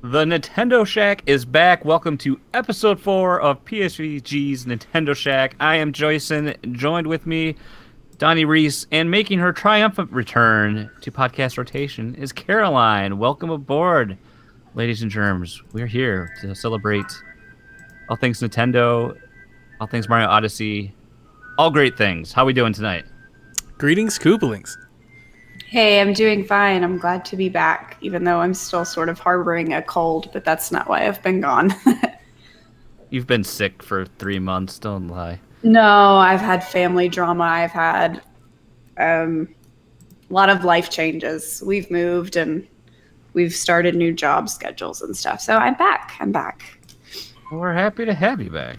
The Nintendo Shack is back. Welcome to episode 4 of PSVG's Nintendo Shack. I am Joyson, joined with me, Donnie Reese, and making her triumphant return to podcast rotation is Caroline. Welcome aboard, ladies and germs. We're here to celebrate all things Nintendo, all things Mario Odyssey, all great things. How we doing tonight? Greetings, Koopalings. Hey, I'm doing fine. I'm glad to be back, even though I'm still sort of harboring a cold, but that's not why I've been gone. You've been sick for 3 months, don't lie. No, I've had family drama. I've had a lot of life changes. We've moved and we've started new job schedules and stuff. So I'm back. Well, we're happy to have you back.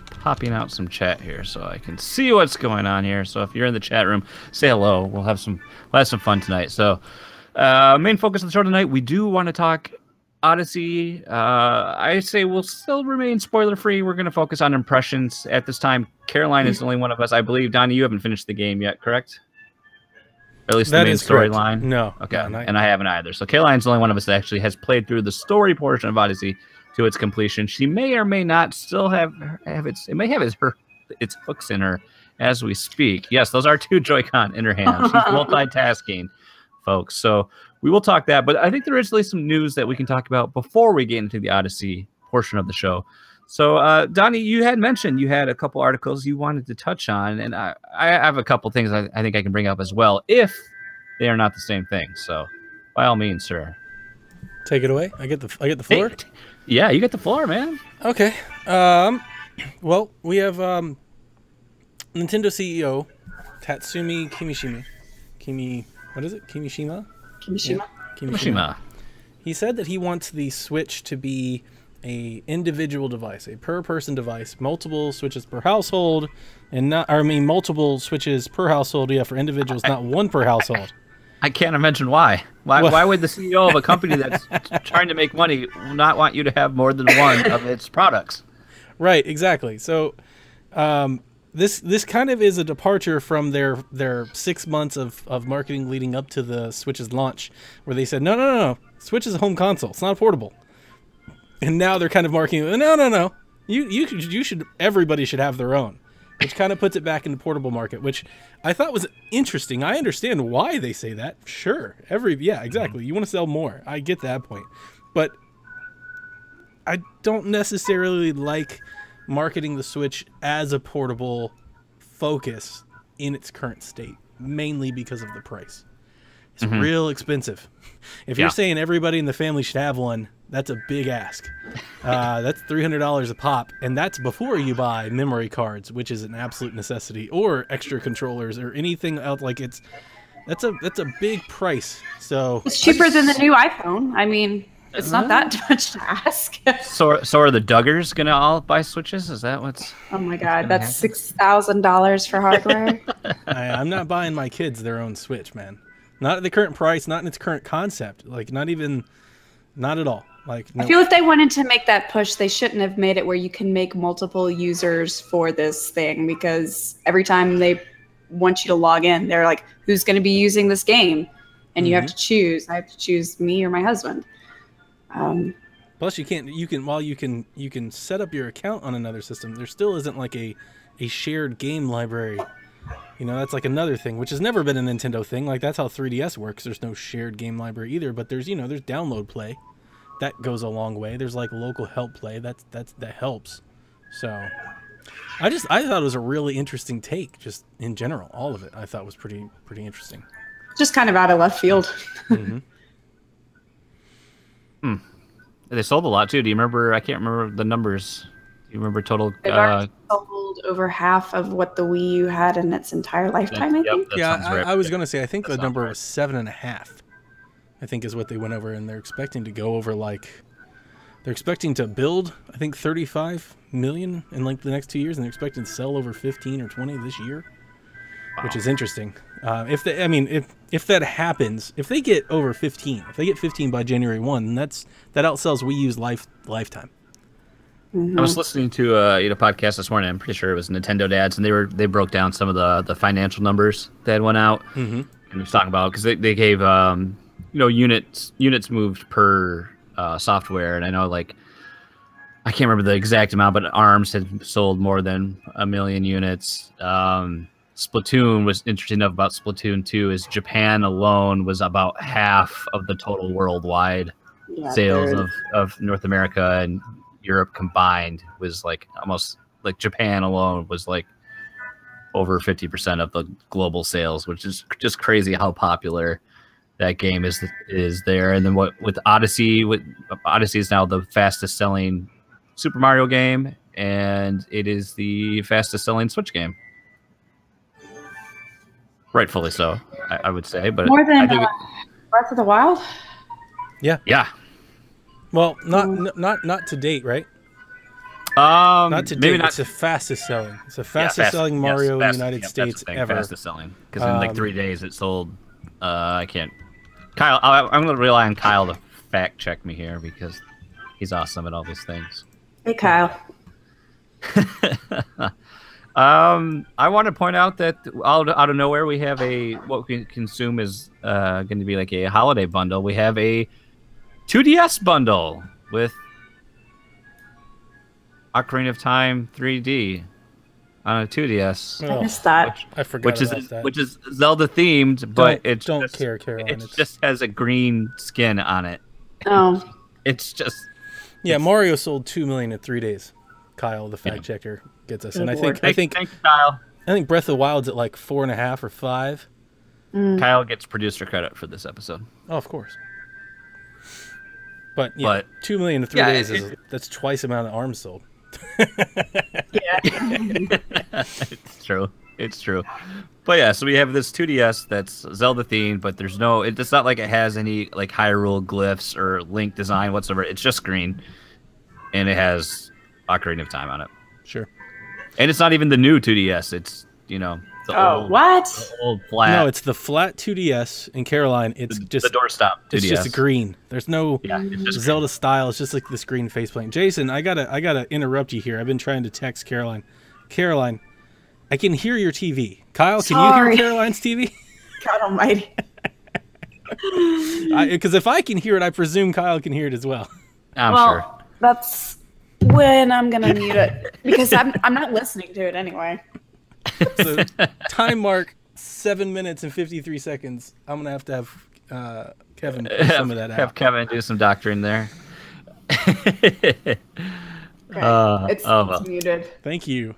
Popping out some chat here so I can see what's going on here. So if you're in the chat room, say hello. We'll have some fun tonight. So main focus of the show tonight, we do want to talk Odyssey. I say we'll still remain spoiler free. We're going to focus on impressions at this time. Caroline is the only one of us, I believe. Donnie, you haven't finished the game yet, correct? Or at least the main storyline. No. Okay. And I haven't either. So Caroline's the only one of us that actually has played through the story portion of Odyssey to its completion. She may or may not still have its hooks in her as we speak. Yes, those are 2 Joy-Con in her hand. She's multitasking, folks. So we will talk that, but I think there is at least some news that we can talk about before we get into the Odyssey portion of the show. So Donnie, you had mentioned you had a couple articles you wanted to touch on, and I have a couple things I think I can bring up as well, if they are not the same thing. So by all means, sir. Take it away. I get the floor. Hey, yeah, you get the floor, man. Okay. Well, we have Nintendo CEO Tatsumi Kimishima. Kimishima. Kimishima. Kimishima. He said that he wants the Switch to be a individual device, a per-person device, multiple switches per household, and multiple switches per household. Yeah, for individuals, not one per household. I can't imagine why. Why would the CEO of a company that's trying to make money not want you to have more than one of its products? Right, exactly. So this kind of is a departure from their 6 months of marketing leading up to the Switch's launch, where they said, no, Switch is a home console. It's not portable. And now they're kind of marketing, no. Everybody should have their own. Which kind of puts it back in the portable market, which I thought was interesting. I understand why they say that. Sure. Yeah, exactly. You want to sell more. I get that point. But I don't necessarily like marketing the Switch as a portable focus in its current state, mainly because of the price. It's real expensive. If you're saying everybody in the family should have one, that's a big ask. That's $300 a pop, and that's before you buy memory cards, which is an absolute necessity, or extra controllers, or anything else. Like that's a big price. So It's cheaper than the new iPhone. I mean, it's not that much to ask. So are the Duggars gonna all buy Switches? Is that what's? Oh my God, that's $6,000 for hardware. I'm not buying my kids their own Switch, man. Not at the current price, not in its current concept. Like, not at all. Like, no. I feel if they wanted to make that push, they shouldn't have made it where you can make multiple users for this thing, because every time they want you to log in, they're like, who's going to be using this game? And you have to choose. I have to choose me or my husband. Plus, you can set up your account on another system. There still isn't like a shared game library. You know, that's like another thing, which has never been a Nintendo thing. Like, that's how 3DS works. There's no shared game library either, but there's download play. That goes a long way. There's like local help play. That helps. So I thought it was a really interesting take, just in general. All of it I thought was pretty interesting. Just kind of out of left field. They sold a lot too. Do you remember? I can't remember the numbers. Do you remember total? They've already sold over half of what the Wii U had in its entire lifetime, I think. Yeah, I was going to say, I think the number was 7.5. I think is what they went over, and they're expecting to go over, like, they're expecting to build, I think, 35 million in like the next 2 years, and they're expecting to sell over 15 or 20 this year, which is interesting. If that happens, if they get over 15, if they get 15 by January 1, that outsells Wii U's lifetime. I was listening to a podcast this morning. I'm pretty sure it was Nintendo Dads, and they broke down some of the financial numbers that went out. And was talking about, because they gave units moved per software, and I know like I can't remember the exact amount, but ARMS had sold more than 1 million units. Splatoon was interesting enough about Splatoon 2 is Japan alone was about half of the total worldwide sales of North America and Europe combined was like almost like Japan alone was like over 50% of the global sales, which is just crazy how popular that game is there. And then with Odyssey is now the fastest selling Super Mario game, and it is the fastest selling Switch game. Rightfully so, I would say, but more than Breath of the Wild. Yeah. Well, not to date, right? Not to date. Maybe not. It's the fastest selling. It's the fastest selling Mario in the United States ever. Fastest selling because in like 3 days it sold. I can't. Kyle, I'm going to rely on Kyle to fact check me here because he's awesome at all these things. Hey, Kyle. I want to point out that out of nowhere we have what we consume is going to be like a holiday bundle. We have a 2DS bundle with Ocarina of Time 3D on a 2DS. I missed that. I forgot Which is Zelda themed, but don't care, Caroline. It just has a green skin on it. Oh. It's just. Yeah, Mario sold 2 million in 3 days. Kyle, the fact checker, gets us, and I think Thank you, Kyle. I think Breath of the Wild's at like 4.5 or 5. Kyle gets producer credit for this episode. Oh, of course. But 2 million in 3 days that's twice the amount of ARMS sold. Yeah. It's true. But yeah, so we have this 2DS that's Zelda themed, but it's not like it has any like Hyrule glyphs or Link design whatsoever. It's just green, and it has Ocarina of Time on it. Sure. And it's not even the new 2DS. It's the old flat. No, it's the flat 2DS. And Caroline, it's just the doorstop 2DS. It's just green. There's no Zelda style. It's just like this green faceplate. Jason, I gotta interrupt you here. I've been trying to text Caroline. Caroline, I can hear your TV. Kyle, can you hear Caroline's TV? God almighty. Because if I can hear it, I presume Kyle can hear it as well. I'm sure. That's when I'm gonna mute it because I'm not listening to it anyway. So time mark 7 minutes and 53 seconds. I'm gonna have to have Kevin put some of that out. Have Kevin do some doctoring there. It's muted. Thank you.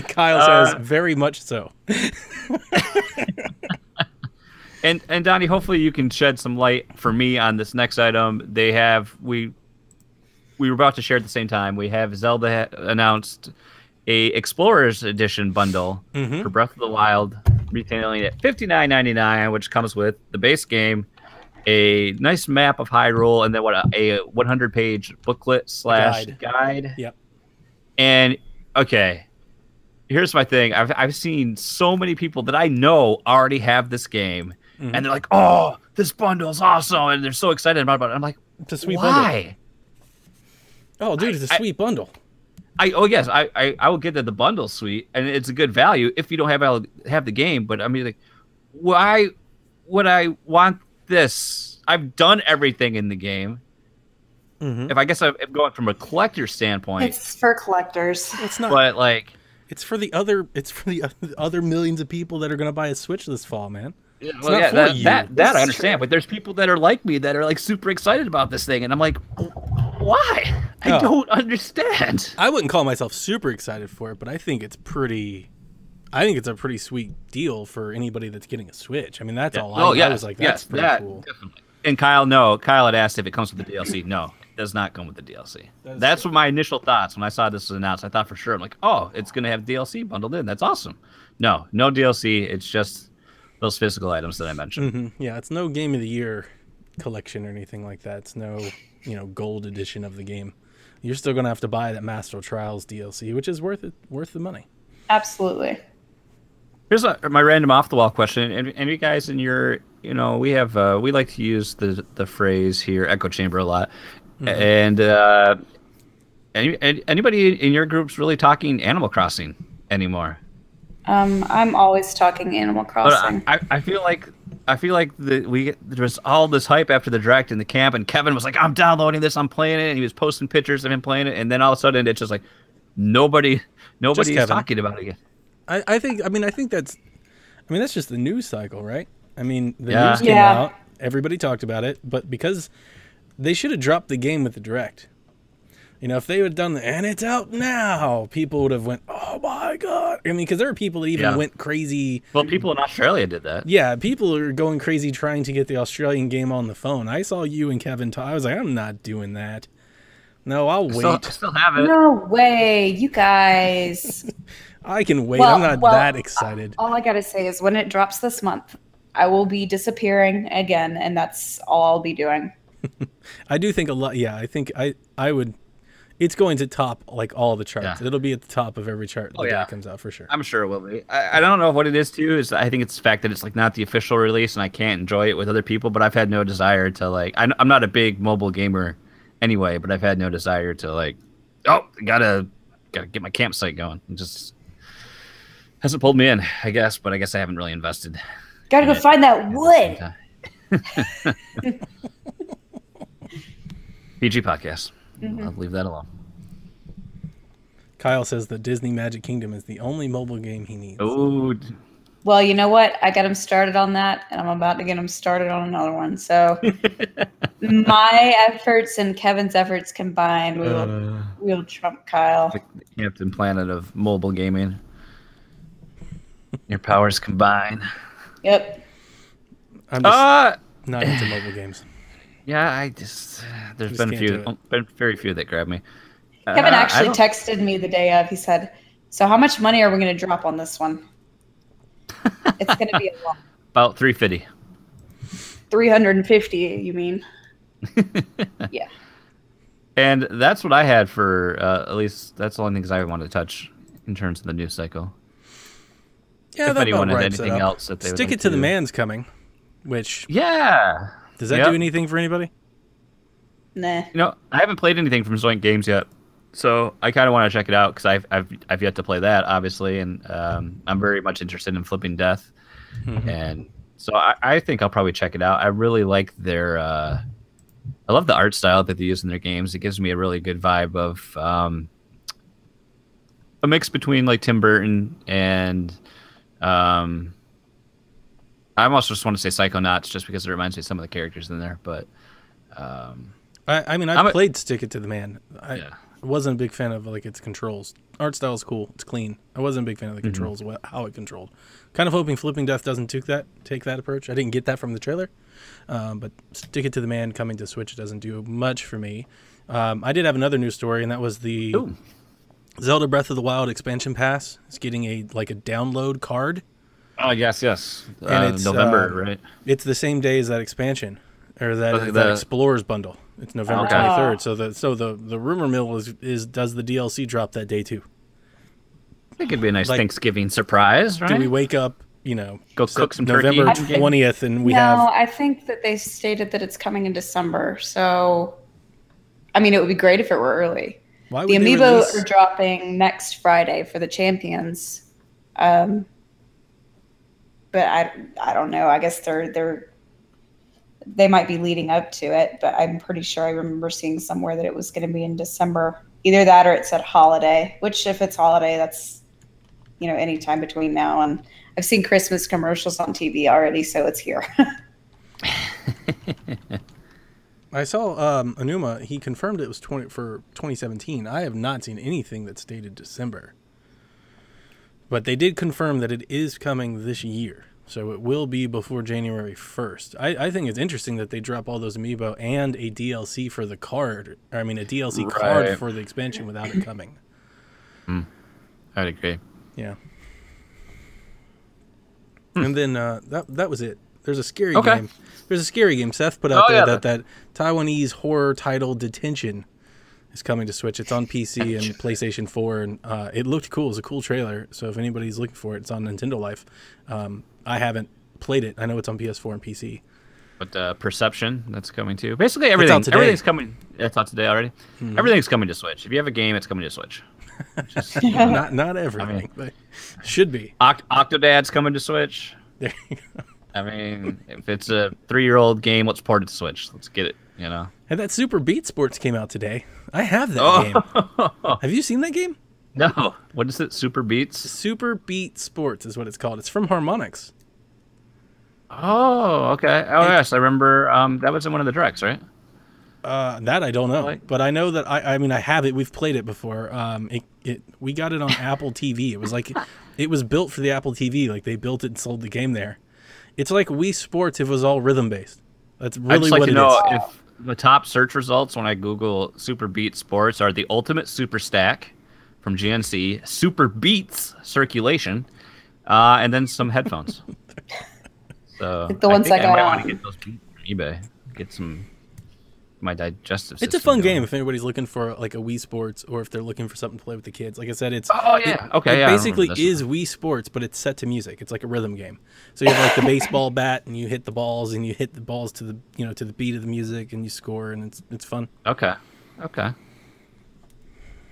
Kyle says very much so. And Donnie, hopefully you can shed some light for me on this next item. We were about to share at the same time. We have Zelda announced a Explorers Edition bundle for Breath of the Wild, retailing at $59.99, which comes with the base game, a nice map of Hyrule, and then a 100-page booklet / guide. Yep. And okay, here's my thing. I've seen so many people that I know already have this game, and they're like, "Oh, this bundle is awesome!" and they're so excited about it. I'm like, "It's a sweet bundle." Oh, dude, it's a sweet bundle. I will get that the bundle's sweet and it's a good value if you don't have the game. But I mean, like, why would I want this? I've done everything in the game. If I guess I'm going from a collector standpoint, it's for collectors. It's not, but like, it's for the other millions of people that are going to buy a Switch this fall, man. Well, yeah, that I understand. But there's people that are like me that are like super excited about this thing, and I'm like, why? I don't understand. I wouldn't call myself super excited for it, but I think it's a pretty sweet deal for anybody that's getting a Switch. I mean, that's all I was like, that's pretty cool. Definitely. And Kyle had asked if it comes with the DLC. No, it does not come with the DLC. That's what my initial thoughts when I saw this was announced. I thought for sure, I'm like, oh, it's going to have DLC bundled in. That's awesome. No DLC. It's just those physical items that I mentioned. Yeah, it's no Game of the Year collection or anything like that. It's no, gold edition of the game. You're still going to have to buy that Master of Trials DLC, which is worth the money. Absolutely. Here's my random off the wall question. And you guys in your, we have we like to use the phrase here echo chamber a lot. And anybody in your group's really talking Animal Crossing anymore? I'm always talking Animal Crossing. But I feel like I feel like there was all this hype after the direct in the camp, and Kevin was like, "I'm downloading this, I'm playing it," and he was posting pictures of him playing it, and then all of a sudden it's just like nobody is talking about it again. I think that's just the news cycle, right? I mean, the news came out, everybody talked about it, but because they should have dropped the game with the direct. You know, if they would have done and it's out now, people would have went, oh my God. I mean, because there are people that even went crazy. Well, people in Australia did that. Yeah, people are going crazy trying to get the Australian game on the phone. I saw you and Kevin talk. I was like, I'm not doing that. No, I'll wait. I still have it. No way, you guys. I can wait. I'm not that excited. All I got to say is when it drops this month, I will be disappearing again, and that's all I'll be doing. I do think a lot. Yeah, I think I would. It's going to top like all the charts. Yeah. It'll be at the top of every chart that it comes out for sure. I'm sure it will be. I don't know what it is too. I think it's the fact that it's like not the official release and I can't enjoy it with other people. But I've had no desire to like. I'm not a big mobile gamer anyway, but I've had no desire to like. Oh, gotta get my campsite going. It just hasn't pulled me in, I guess. But I guess I haven't really invested. Gotta go find that wood. PG podcast. I'll leave that alone. Kyle says that Disney Magic Kingdom is the only mobile game he needs. Oh. Well, you know what? I got him started on that, and I'm about to get him started on another one. So my efforts and Kevin's efforts combined, we'll trump Kyle. The Captain Planet of mobile gaming. Your powers combine. Yep. I'm just not into mobile games. Yeah, there's been very few that grabbed me. Kevin actually texted me the day of. He said, "So how much money are we going to drop on this one?" It's going to be a lot. About 350. 350, you mean? Yeah. And that's what I had for at least that's the only things I wanted to touch in terms of the news cycle. Yeah, if anyone has anything else that they Stick It to the Man's coming, which does that do anything for anybody? Nah. You know, I haven't played anything from Zoink Games yet, so I kind of want to check it out because I've yet to play that, obviously, and I'm very much interested in Flipping Death, and so I think I'll probably check it out. I really like their, I love the art style that they use in their games. It gives me a really good vibe of a mix between like Tim Burton and I almost just want to say Psychonauts just because it reminds me of some of the characters in there. But I mean, I played Stick It to the Man. I wasn't a big fan of like its controls. Art style is cool. It's clean. I wasn't a big fan of the controls, how it controlled. Kind of hoping Flipping Death doesn't take that approach. I didn't get that from the trailer. But Stick It to the Man coming to Switch doesn't do much for me. I did have another news story, and that was the Zelda Breath of the Wild expansion pass. It's getting a download card. Oh, yes. And it's November, right? It's the same day as that expansion, or that Explorers bundle. It's November 23rd. So the rumor mill is does the DLC drop that day too? I think it'd be a nice Thanksgiving surprise, right? Do we wake up, go cook some November turkey? 20th, and No, I think that they stated that it's coming in December. So, I mean, it would be great if it were early. Why would the amiibo are dropping next Friday for the champions. But I don't know. I guess they might be leading up to it, but I'm pretty sure I remember seeing somewhere that it was going to be in December. Either that or it said holiday, which if it's holiday, that's, any time between now and I've seen Christmas commercials on TV already, so it's here. I saw Anuma, he confirmed it was for 2017. I have not seen anything that stated December. But they did confirm that it is coming this year. So it will be before January 1st. I think it's interesting that they drop all those amiibo and a DLC for the card. I mean, a DLC card for the expansion without it coming. I'd agree. Yeah. And then that was it. There's a scary game. There's a scary game. Seth put out there that Taiwanese horror title Detention is coming to Switch. It's on PC and PlayStation 4, and it looked cool. It was a cool trailer. So if anybody's looking for it, it's on Nintendo Life. I haven't played it. I know it's on PS4 and PC. But Perception, that's coming too. Basically everything's coming. It's out today already. Everything's coming to Switch. If you have a game, it's coming to Switch. Not everything, but should be. Octodad's coming to Switch. There you go. I mean, if it's a 3-year-old game, let's port it to Switch. Let's get it, you know. And that Super Beat Sports came out today. I have that game. Have you seen that game? No. What is it? Super Beats? Super Beat Sports is what it's called. It's from Harmonix. Oh, okay. Oh, yes. I remember that was in one of the directs, right? That I don't know, but I know that I mean I have it. We've played it before. We got it on Apple TV. It was like it was built for the Apple TV. Like they built it and sold the game there. It's like Wii Sports if it was all rhythm based. That's really what it is. If the top search results when I Google Super Beat Sports are the Ultimate Super Stack from GNC, Super Beats Circulation, and then some headphones. So like the ones I might want on to get those from eBay. Get some my digestive system. It's a fun going. game if anybody's looking for like a Wii Sports or if they're looking for something to play with the kids. Like I said, it basically is Wii Sports, but it's set to music. It's like a rhythm game. So you have like the baseball bat and you hit the balls and you hit the balls to the to the beat of the music and you score and it's fun. Okay.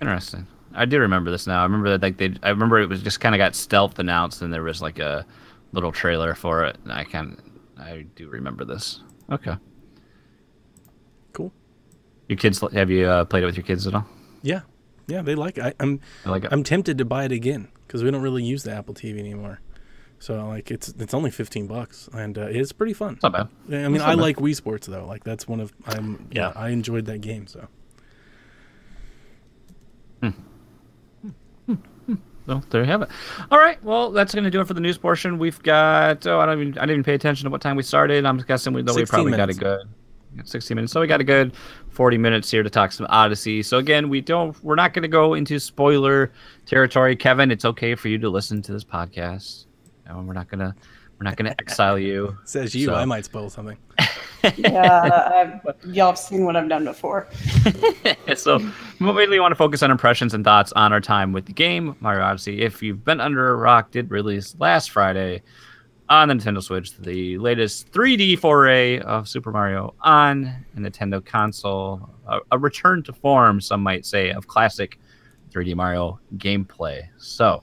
Interesting. I do remember this now. I remember that I remember it was just kind of got stealth announced and there was like a little trailer for it. And I do remember this. Okay. Cool. Your kids, have you played it with your kids at all? Yeah, they like it. I'm tempted to buy it again because we don't really use the Apple TV anymore. So like it's only $15 and it's pretty fun. It's not bad. I mean, I like Wii Sports though. Like that's one of I enjoyed that game. So. So there you have it. All right. Well, that's going to do it for the news portion. We've got. I didn't even pay attention to what time we started. I'm guessing we probably got a good 60 minutes. So we got a good 40 minutes here to talk some Odyssey. So again, we're not going to go into spoiler territory. Kevin, it's okay for you to listen to this podcast. No, we're not gonna exile you. Says you. So. I might spoil something. Yeah, y'all have seen what I've done before. So we mainly want to focus on impressions and thoughts on our time with the game, Mario Odyssey. If you've been under a rock, did release last Friday on the Nintendo Switch, the latest 3D foray of Super Mario on a Nintendo console, a return to form, some might say, of classic 3D Mario gameplay. So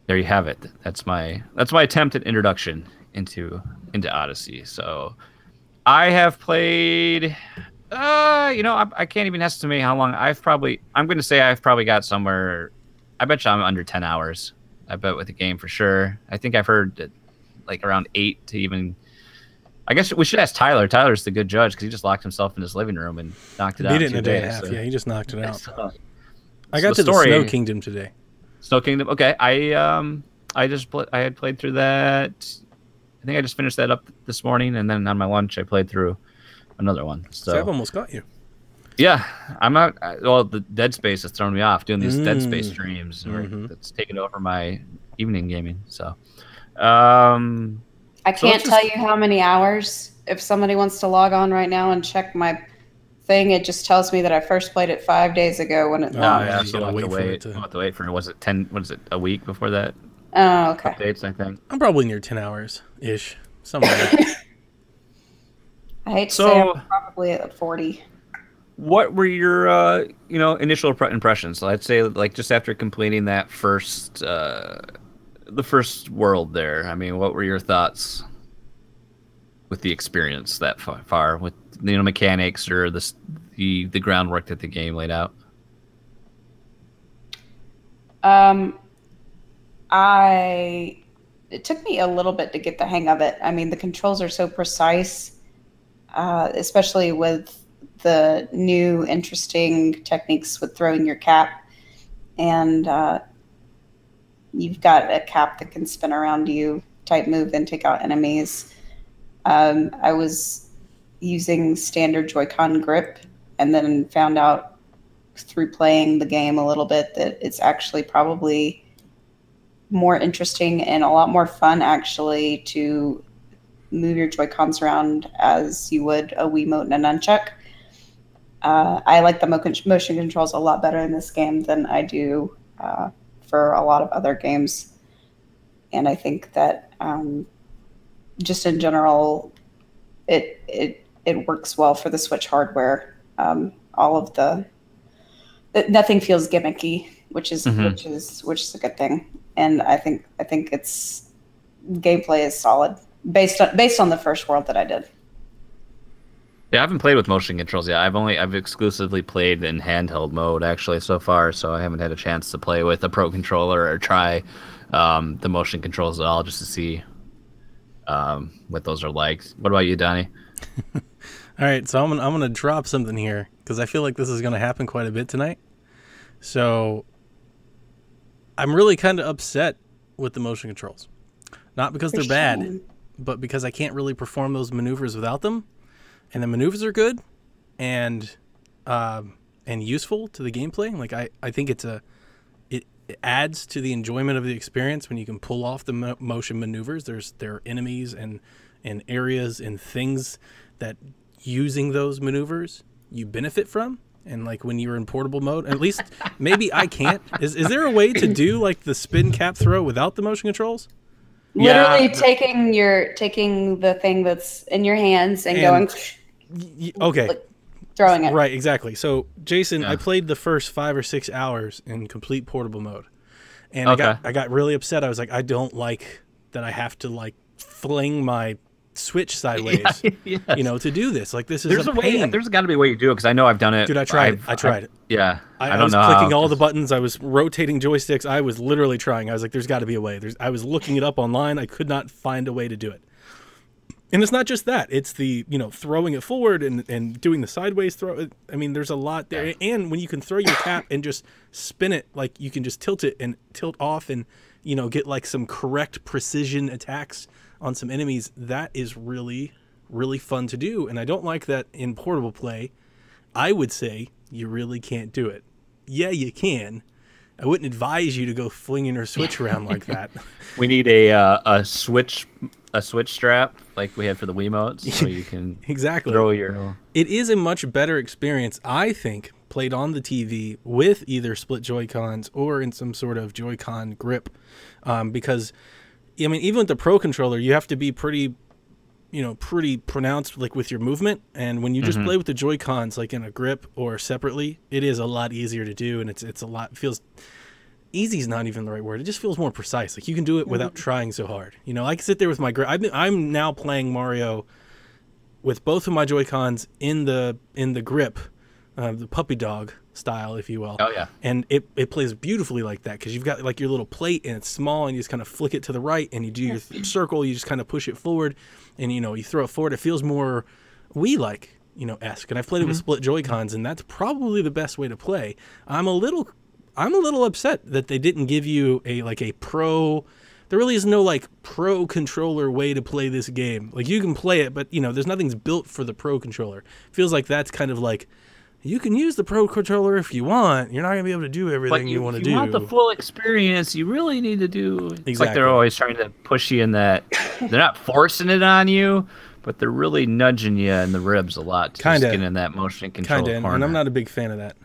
there you have it. That's my attempt at introduction into Odyssey. So I have played I can't even estimate how long I'm going to say I've probably got somewhere, I bet you I'm under 10 hours. I bet with the game for sure. I think I've heard that like around 8 to even, I guess we should ask Tyler. Tyler's the good judge because he just locked himself in his living room and knocked it out. He did it in a day and a half. Yeah, he just knocked it out. I got to the Snow Kingdom today. Snow Kingdom. Okay. I had played through that. I think I just finished that up this morning, and then on my lunch I played through another one. So I've almost got you. Yeah, I'm not. Well, the Dead Space has thrown me off doing these Dead Space streams. That's taken over my evening gaming. So, I can't tell you how many hours. If somebody wants to log on right now and check my thing, it just tells me that I first played it 5 days ago when it. So I'll have to wait. I'll have to wait for. Was it 10? What is it? A week before that? Oh, okay. Updates, I think. I'm probably near 10 hours ish. Somewhere. I hate to say I'm probably at 40. What were your initial impressions? So I'd say like just after completing that the first world there. I mean, what were your thoughts with the experience that far with mechanics or the groundwork that the game laid out? It took me a little bit to get the hang of it. I mean, the controls are so precise, especially with the new interesting techniques with throwing your cap. And you've got a cap that can spin around you type move and take out enemies. I was using standard Joy-Con grip and then found out through playing the game a little bit that it's actually probably more interesting and a lot more fun actually to move your Joy-Cons around as you would a Wiimote and a nunchuck. I like the motion controls a lot better in this game than I do for a lot of other games. And I think that just in general, it works well for the Switch hardware. All of nothing feels gimmicky, which is a good thing. And I think it's gameplay is solid based on the first world that I did. Yeah, I haven't played with motion controls yet. I've exclusively played in handheld mode actually so far, so I haven't had a chance to play with a pro controller or try the motion controls at all, just to see what those are like. What about you, Donnie? All right, so I'm gonna drop something here because I feel like this is gonna happen quite a bit tonight. So I'm really kind of upset with the motion controls, not because they're bad, but because I can't really perform those maneuvers without them. And the maneuvers are good and useful to the gameplay. Like I think it adds to the enjoyment of the experience when you can pull off the motion maneuvers. There are enemies and areas and things that using those maneuvers you benefit from. And like when you're in portable mode, at least maybe I can't. Is there a way to do like the spin cap throw without the motion controls? Literally taking the thing that's in your hands and going. Okay. Like, throwing it. Right, exactly. So, Jason, I played the first 5 or 6 hours in complete portable mode. And I got really upset. I was like, I don't like that I have to like fling my Switch sideways, to do this. Like this is a pain. There's got to be a way you do it because I know I've done it. Dude, I tried it. Yeah. I was clicking all the buttons. I was rotating joysticks. I was literally trying. I was like, there's got to be a way. I was looking it up online. I could not find a way to do it. And it's not just that. It's the, throwing it forward and doing the sideways throw. I mean, there's a lot there. And when you can throw your cap and just spin it, like you can just tilt it and tilt off and, get like some correct precision attacks on some enemies, that is really, really fun to do. And I don't like that in portable play. I would say you really can't do it. Yeah, you can. I wouldn't advise you to go flinging your Switch around like that. We need a Switch strap like we had for the Wiimotes, so you can throw your. It is a much better experience, I think, played on the TV with either split Joy-Cons or in some sort of Joy-Con grip, because, I mean, even with the Pro controller, you have to be pretty pronounced like with your movement, and when you just play with the Joy-Cons like in a grip or separately, it is a lot easier to do, and it's a lot feels. Easy is not even the right word. It just feels more precise. Like you can do it without trying so hard. I can sit there with my grip. I'm now playing Mario with both of my Joy-Cons in the grip, the puppy dog style, if you will. Oh yeah. And it plays beautifully like that because you've got like your little plate and it's small and you just kind of flick it to the right and you do your circle. You just kind of push it forward and you throw it forward. It feels more Wii-like, esque. And I've played it with split Joy-Cons and that's probably the best way to play. I'm a little upset that they didn't give you a pro. There really is no like pro controller way to play this game. Like you can play it, but there's nothing's built for the pro controller. Feels like that's kind of like you can use the pro controller if you want. You're not gonna be able to do everything you want to do. If you want the full experience, you really need to do. It's like they're always trying to push you in that. They're not forcing it on you, but they're really nudging you in the ribs a lot to just get in that motion control corner. And I'm not a big fan of that.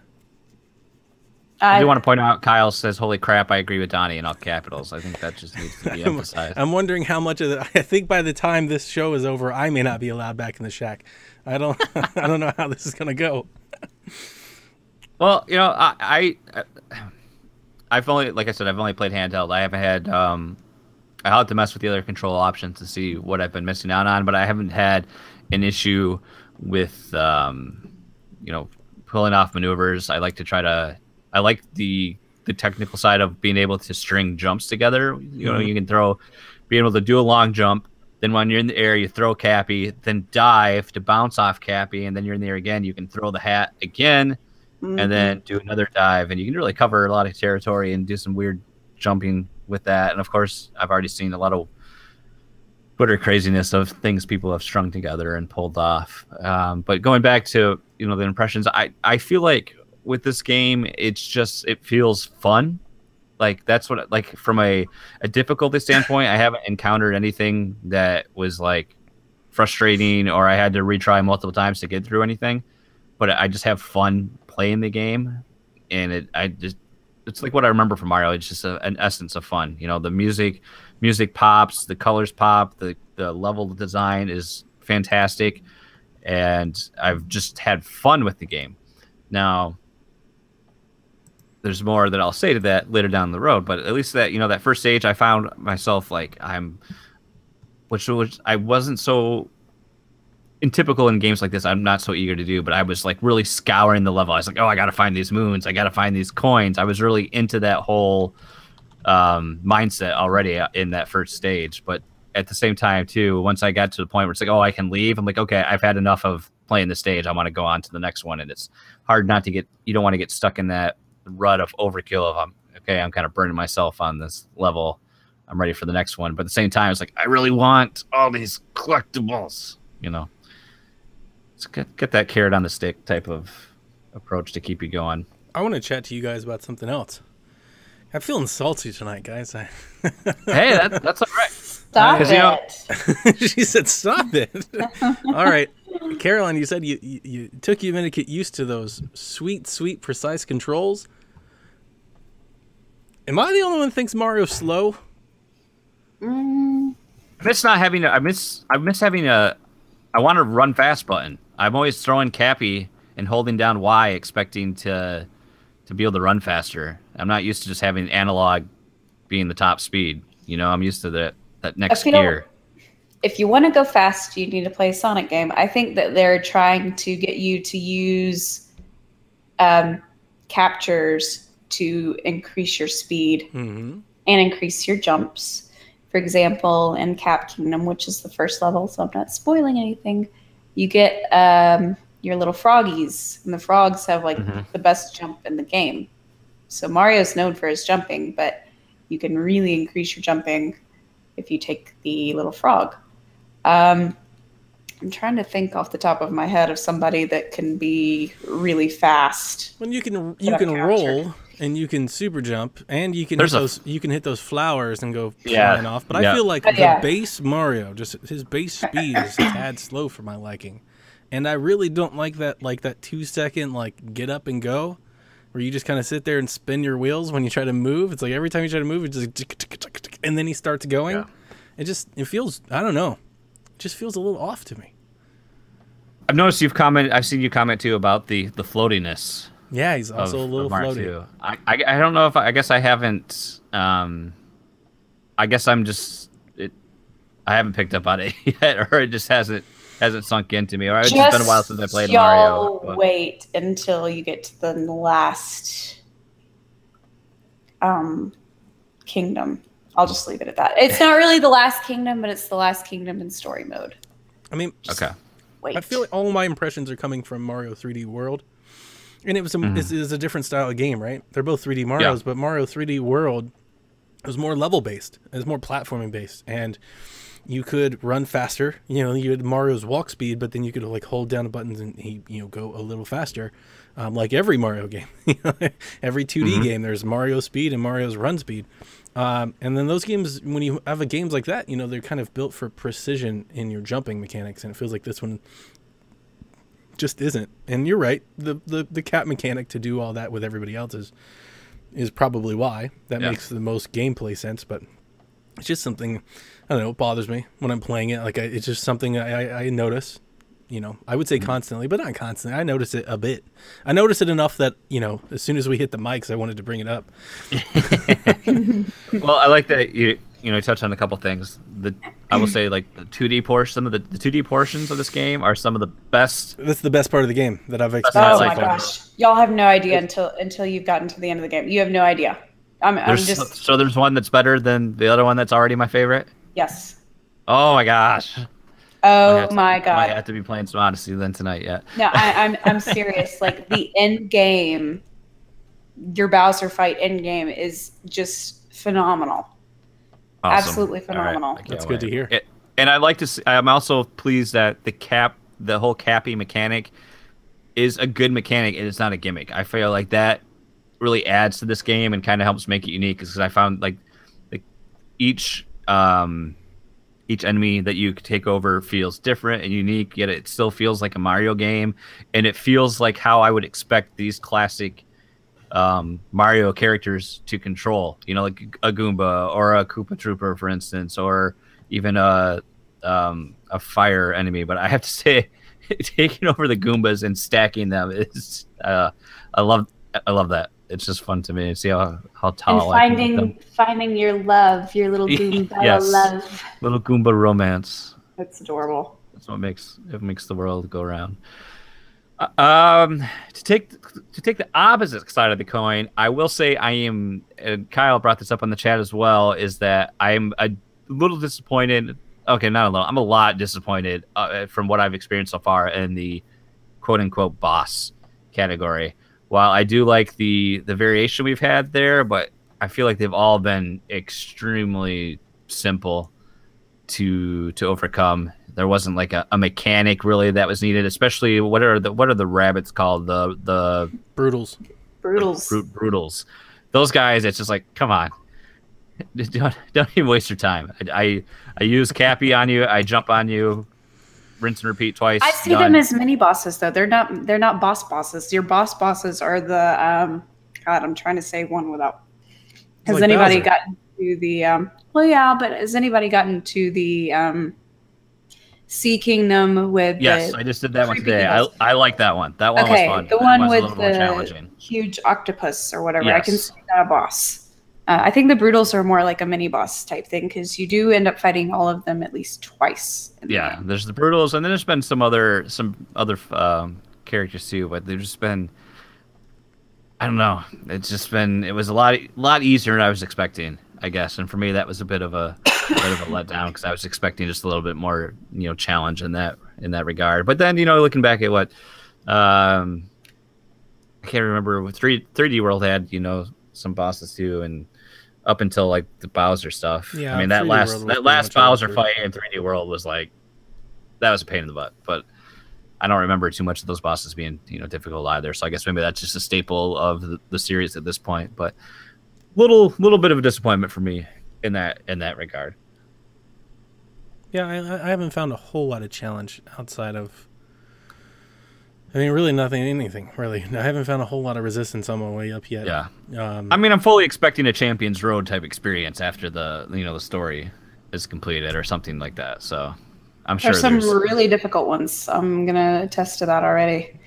I do want to point out, Kyle says, "Holy crap, I agree with Donnie" in all capitals. I think that just needs to be emphasized. I'm wondering how much of that. I think by the time this show is over, I may not be allowed back in the shack. I don't know how this is gonna go. Well, I've only, like I said, I've only played handheld. I haven't had. I had to mess with the other control options to see what I've been missing out on, but I haven't had an issue with, pulling off maneuvers. I like to try to. I like the technical side of being able to string jumps together. You can be able to do a long jump. Then when you're in the air, you throw Cappy, then dive to bounce off Cappy, and then you're in the air again. You can throw the hat again, and then do another dive, and you can really cover a lot of territory and do some weird jumping with that. And of course, I've already seen a lot of Twitter craziness of things people have strung together and pulled off. But going back to the impressions, I feel like with this game, it feels fun. Like that's what, like from a difficulty standpoint, I haven't encountered anything that was like frustrating or I had to retry multiple times to get through anything. But I just have fun playing the game, and it's like what I remember from Mario. It's just an essence of fun. The music pops, the colors pop, the level design is fantastic, and I've just had fun with the game. Now, there's more that I'll say to that later down the road, but at least that that first stage, I found myself like I'm which I wasn't so in typical in games like this. I'm not so eager to do, but I was like really scouring the level. I was like, oh, I got to find these moons. I got to find these coins. I was really into that whole mindset already in that first stage. But at the same time, too, once I got to the point where it's like, oh, I can leave. I'm like, okay, I've had enough of playing this stage. I want to go on to the next one. And it's hard not to get, you don't want to get stuck in that rut of overkill of, I'm kind of burning myself on this level. I'm ready for the next one. But at the same time, it's like, I really want all these collectibles, you know. Let's get that carrot on the stick type of approach to keep you going. I want to chat to you guys about something else. I'm feeling salty tonight, guys. Hey, that's all right. Stop it. She said, stop it. All right. Caroline, you said you took you a minute to get used to those sweet, precise controls. Am I the only one that thinks Mario's slow? I miss not having I miss having I want to run fast button. I'm always throwing Cappy and holding down Y, expecting to be able to run faster. I'm not used to just having analog being the top speed. You know, I'm used to that next gear. If you want to go fast, you need to play a Sonic game. I think that they're trying to get you to use captures to increase your speed and increase your jumps. For example, in Cap Kingdom, which is the first level, so I'm not spoiling anything, you get your little froggies, and the frogs have like the best jump in the game. So Mario's known for his jumping, but you can really increase your jumping if you take the little frog. I'm trying to think off the top of my head of somebody that can be really fast. Well, you can roll and you can super jump and you can hit those flowers and go flying off. But I feel like the base Mario, just his base speed is a tad slow for my liking. And I really don't like that 2-second get up and go where you just kind of sit there and spin your wheels when you try to move. It's like every time you try to move, it just and then he starts going. Yeah. It feels, I don't know. It just feels a little off to me. I've noticed I've seen you comment too about the floatiness. Yeah, he's also a little floaty. I don't know if I guess I haven't. I guess I'm just. I haven't picked up on it yet, or it just hasn't sunk into me, or it's just been a while since I played Mario. But wait until you get to the last kingdom. I'll just leave it at that. It's not really the last kingdom, but it's the last kingdom in story mode. I mean, okay. Wait. I feel like all my impressions are coming from Mario 3D World. And it was a different style of game, right? They're both 3D Marios, but Mario 3D World was more level-based. It was more platforming-based. And you could run faster. You know, you had Mario's walk speed, but then you could hold down the buttons and he go a little faster. Like every Mario game. Every 2D game, there's Mario speed and Mario's run speed. And then those games, when you have games like that, they're kind of built for precision in your jumping mechanics, and it feels like this one just isn't. And you're right, the cap mechanic to do all that with everybody else is probably why. That makes the most gameplay sense, but it's just something, I don't know, it bothers me when I'm playing it. Like, it's just something I notice. I would say constantly, but not constantly. I notice it a bit. I notice it enough that, as soon as we hit the mics, I wanted to bring it up. Well, I like that you touched on a couple things. I will say, like, the 2D portion, some of the 2D portions of this game are some of the best. That's the best part of the game that I've experienced. Oh my gosh, y'all have no idea until you've gotten to the end of the game. You have no idea. So there's one that's better than the other one that's already my favorite? Yes. Oh my gosh. Oh my god! I have to be playing some Odyssey then tonight. Yeah. No, I'm serious. Like, the end game, your Bowser fight end game is just phenomenal. Awesome. Absolutely phenomenal. Right. That's good to hear. And I like to see, I'm also pleased that the whole Cappy mechanic is a good mechanic and it's not a gimmick. I feel like that really adds to this game and kind of helps make it unique, because I found like each enemy that you take over feels different and unique, yet it still feels like a Mario game, and it feels like how I would expect these classic Mario characters to control. Like a Goomba or a Koopa Trooper, for instance, or even a fire enemy. But I have to say, taking over the Goombas and stacking them is I love that. it's just fun to me to see how tall And I can get them. finding your love, your little Goomba Yes. love. Little Goomba romance. That's adorable. That's what makes the world go round. To take the opposite side of the coin, I will say I am, and Kyle brought this up on the chat as well, is that I'm a little disappointed. Okay, not a little. I'm a lot disappointed from what I've experienced so far in the quote unquote boss category. While I do like the variation we've had there, but I feel like they've all been extremely simple to overcome. There wasn't like a mechanic really that was needed, especially what are the rabbits called? The Brutals. Brutals. Those guys, it's just like, come on. Don't even waste your time. I use Cappy on you, I jump on you, rinse and repeat twice. I see them as mini bosses though. They're not bosses. Your bosses are the God, I'm trying to say one without. Has like anybody Bowser. gotten to the well yeah, but has anybody gotten to the Sea Kingdom with Yes, the I just did that one creepy today. evils? I like that one. That one was Okay, fun. the That one was a with little more the challenging. huge octopus or whatever. I Yes. consider that a boss. I think the Brutals are more like a mini boss type thing because you do end up fighting all of them at least twice. in the Yeah, game. there's the Brutals, and then there's been some other characters too, but they've just been, I don't know. It's just been, it was a lot easier than I was expecting, I guess. And for me, that was a bit of a letdown because I was expecting just a little bit more, challenge in that regard. But then, looking back at what, I can't remember what 3D World had, some bosses too, and up until like the Bowser stuff. Yeah, I mean that 3D last World was that pretty last much Bowser over. fight in 3D World was like, that was a pain in the butt. But I don't remember too much of those bosses being difficult either. So I guess maybe that's just a staple of the series at this point. But little bit of a disappointment for me in that regard. Yeah, I haven't found a whole lot of challenge outside of. I mean, really anything, really. I haven't found a whole lot of resistance on my way up yet. Yeah. I mean, I'm fully expecting a Champions Road type experience after the story is completed or something like that. So I'm sure There's some really difficult ones. I'm gonna attest to that already.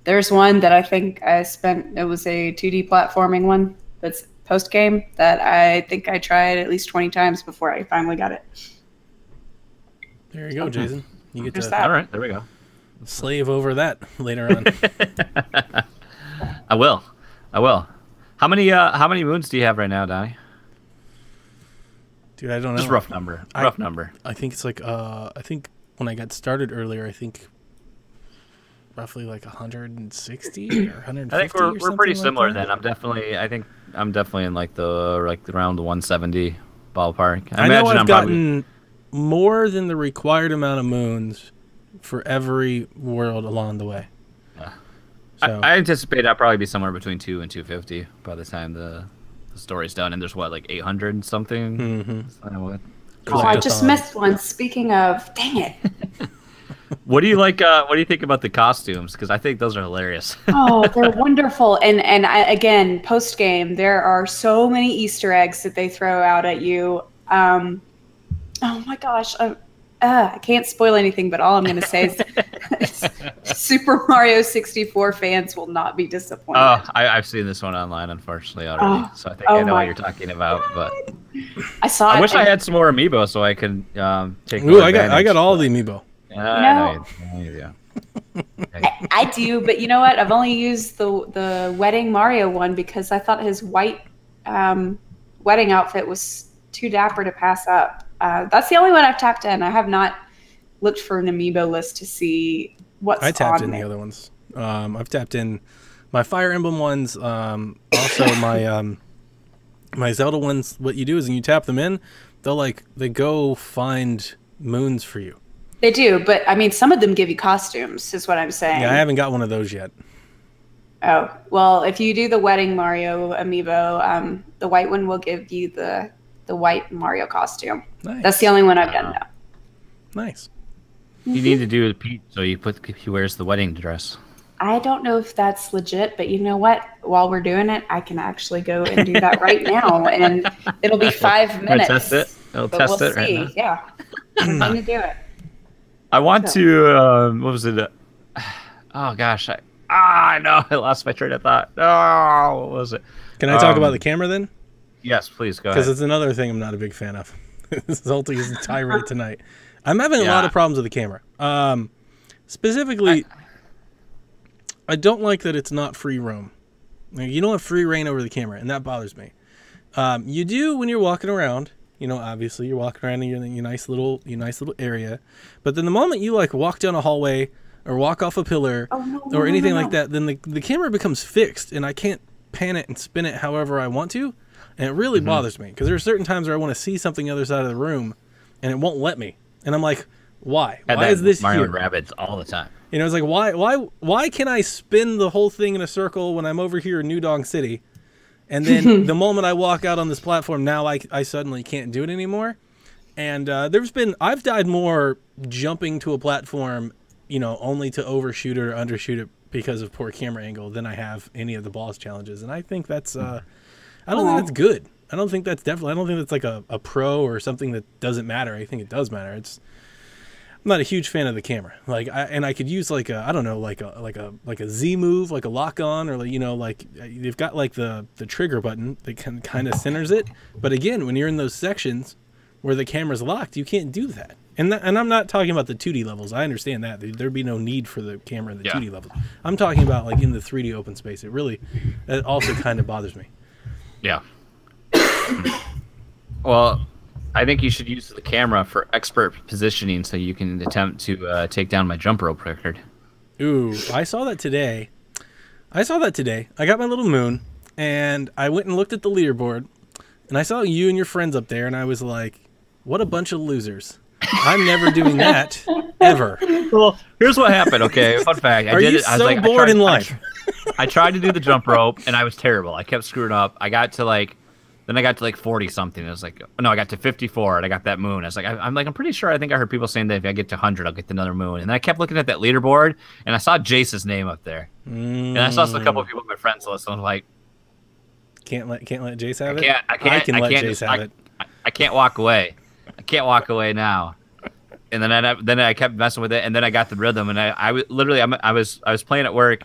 There's one that I think I spent. It was a 2D platforming one that's post game that I think I tried at least 20 times before I finally got it. There you go, Jason. You get There's to that. All right, there we go. slave over that later on. I will. How many moons do you have right now, Donnie? Dude, I don't know. Just rough number. Rough number. I think it's like I think when I got started earlier, I think roughly like 160 or 150. I think or we're something pretty like similar that. then. I think I'm definitely in like around the 170 ballpark. I know imagine I've I'm gotten more than the required amount of moons for every world along the way. Yeah. So, I anticipate I'll probably be somewhere between 2 and 250 by the time the story's done. And there's what, like 800 and something? mhm. I don't know what. Oh, I Just just on. missed one. Speaking of, dang it. What do you like? What do you think about the costumes? Because I think those are hilarious. Oh, they're wonderful. And again, post game, there are so many Easter eggs that they throw out at you. Oh my gosh. I can't spoil anything, but all I'm going to say is Super Mario 64 fans will not be disappointed. Oh, I've seen this one online, unfortunately, already. So I think I know what you're talking about. But I saw I it. wish I had some more amiibo so I could take. Ooh, I got all the amiibo. I know you do. I do, but you know what? I've only used the wedding Mario one because I thought his white wedding outfit was too dapper to pass up. That's the only one I've tapped in. I have not looked for an amiibo list to see what's on I tapped in there. the other ones. I've tapped in my Fire Emblem ones. Also my my Zelda ones. What you do is when you tap them in, they go find moons for you. They do, but I mean, some of them give you costumes, is what I'm saying. Yeah, I haven't got one of those yet. Oh, well, if you do the wedding Mario amiibo, the white one will give you the white Mario costume. Nice. That's the only one I've done now. Nice. You need to do it, Pete. So he wears the wedding dress. I don't know if that's legit, but you know what? While we're doing it, I can actually go and do that right now, and it'll be 5 minutes. Test it. I'll But test we'll it right see. now. Yeah, I'm going to do it. I want to. What was it? Oh gosh, No, I lost my train of thought. No, what was it? Can I talk about the camera then? Yes, please go ahead. Because it's another thing I'm not a big fan of. This whole thing is a tirade tonight. I'm having a lot of problems with the camera. Specifically, I don't like that it's not free roam. Like, you don't have free reign over the camera, and that bothers me. You do when you're walking around. You know, obviously you're walking around in your nice little area. But then the moment you like walk down a hallway or walk off a pillar or anything like that, then the camera becomes fixed, and I can't pan it and spin it however I want to. And it really bothers me because there are certain times where I want to see something the other side of the room, and it won't let me. And I'm like, why? Why is this Mario here? and Rabbids all the time. You know, it's like, why can I spin the whole thing in a circle when I'm over here in New Dong City? And then the moment I walk out on this platform, now I suddenly can't do it anymore. And I've died more jumping to a platform, you know, only to overshoot it or undershoot it because of poor camera angle than I have any of the boss challenges. And I think that's, I don't think that's good. I don't think that's like a pro or something that doesn't matter. I think it does matter. I'm not a huge fan of the camera. I could use like a Z move, like a lock on, or like, you know, like they've got like the trigger button that kind of centers it. But again, when you're in those sections where the camera's locked, you can't do that. And I'm not talking about the 2D levels. I understand that there'd be no need for the camera in the 2D levels. I'm talking about like in the 3D open space. It also kind of bothers me. Yeah. Well, I think you should use the camera for expert positioning so you can attempt to take down my jump rope record. Ooh, I saw that today. I got my little moon, and I went and looked at the leaderboard, and I saw you and your friends up there, and I was like, what a bunch of losers. I'm never doing that, ever. Well, here's what happened, okay? Fun fact. I was bored in life? I tried to do the jump rope, and I was terrible. I kept screwing up. I got to like 40 something. It was like, no, I got to 54 and I got that moon. I was like, I'm pretty sure. I think I heard people saying that if I get to 100, I'll get another moon. And then I kept looking at that leaderboard and I saw Jace's name up there. And I saw a couple of people on my friends list. And I was like, can't let Jace have it. I can let Jace have it. I can't walk away. I can't walk away now. And then I kept messing with it, and then I got the rhythm. And I was playing at work,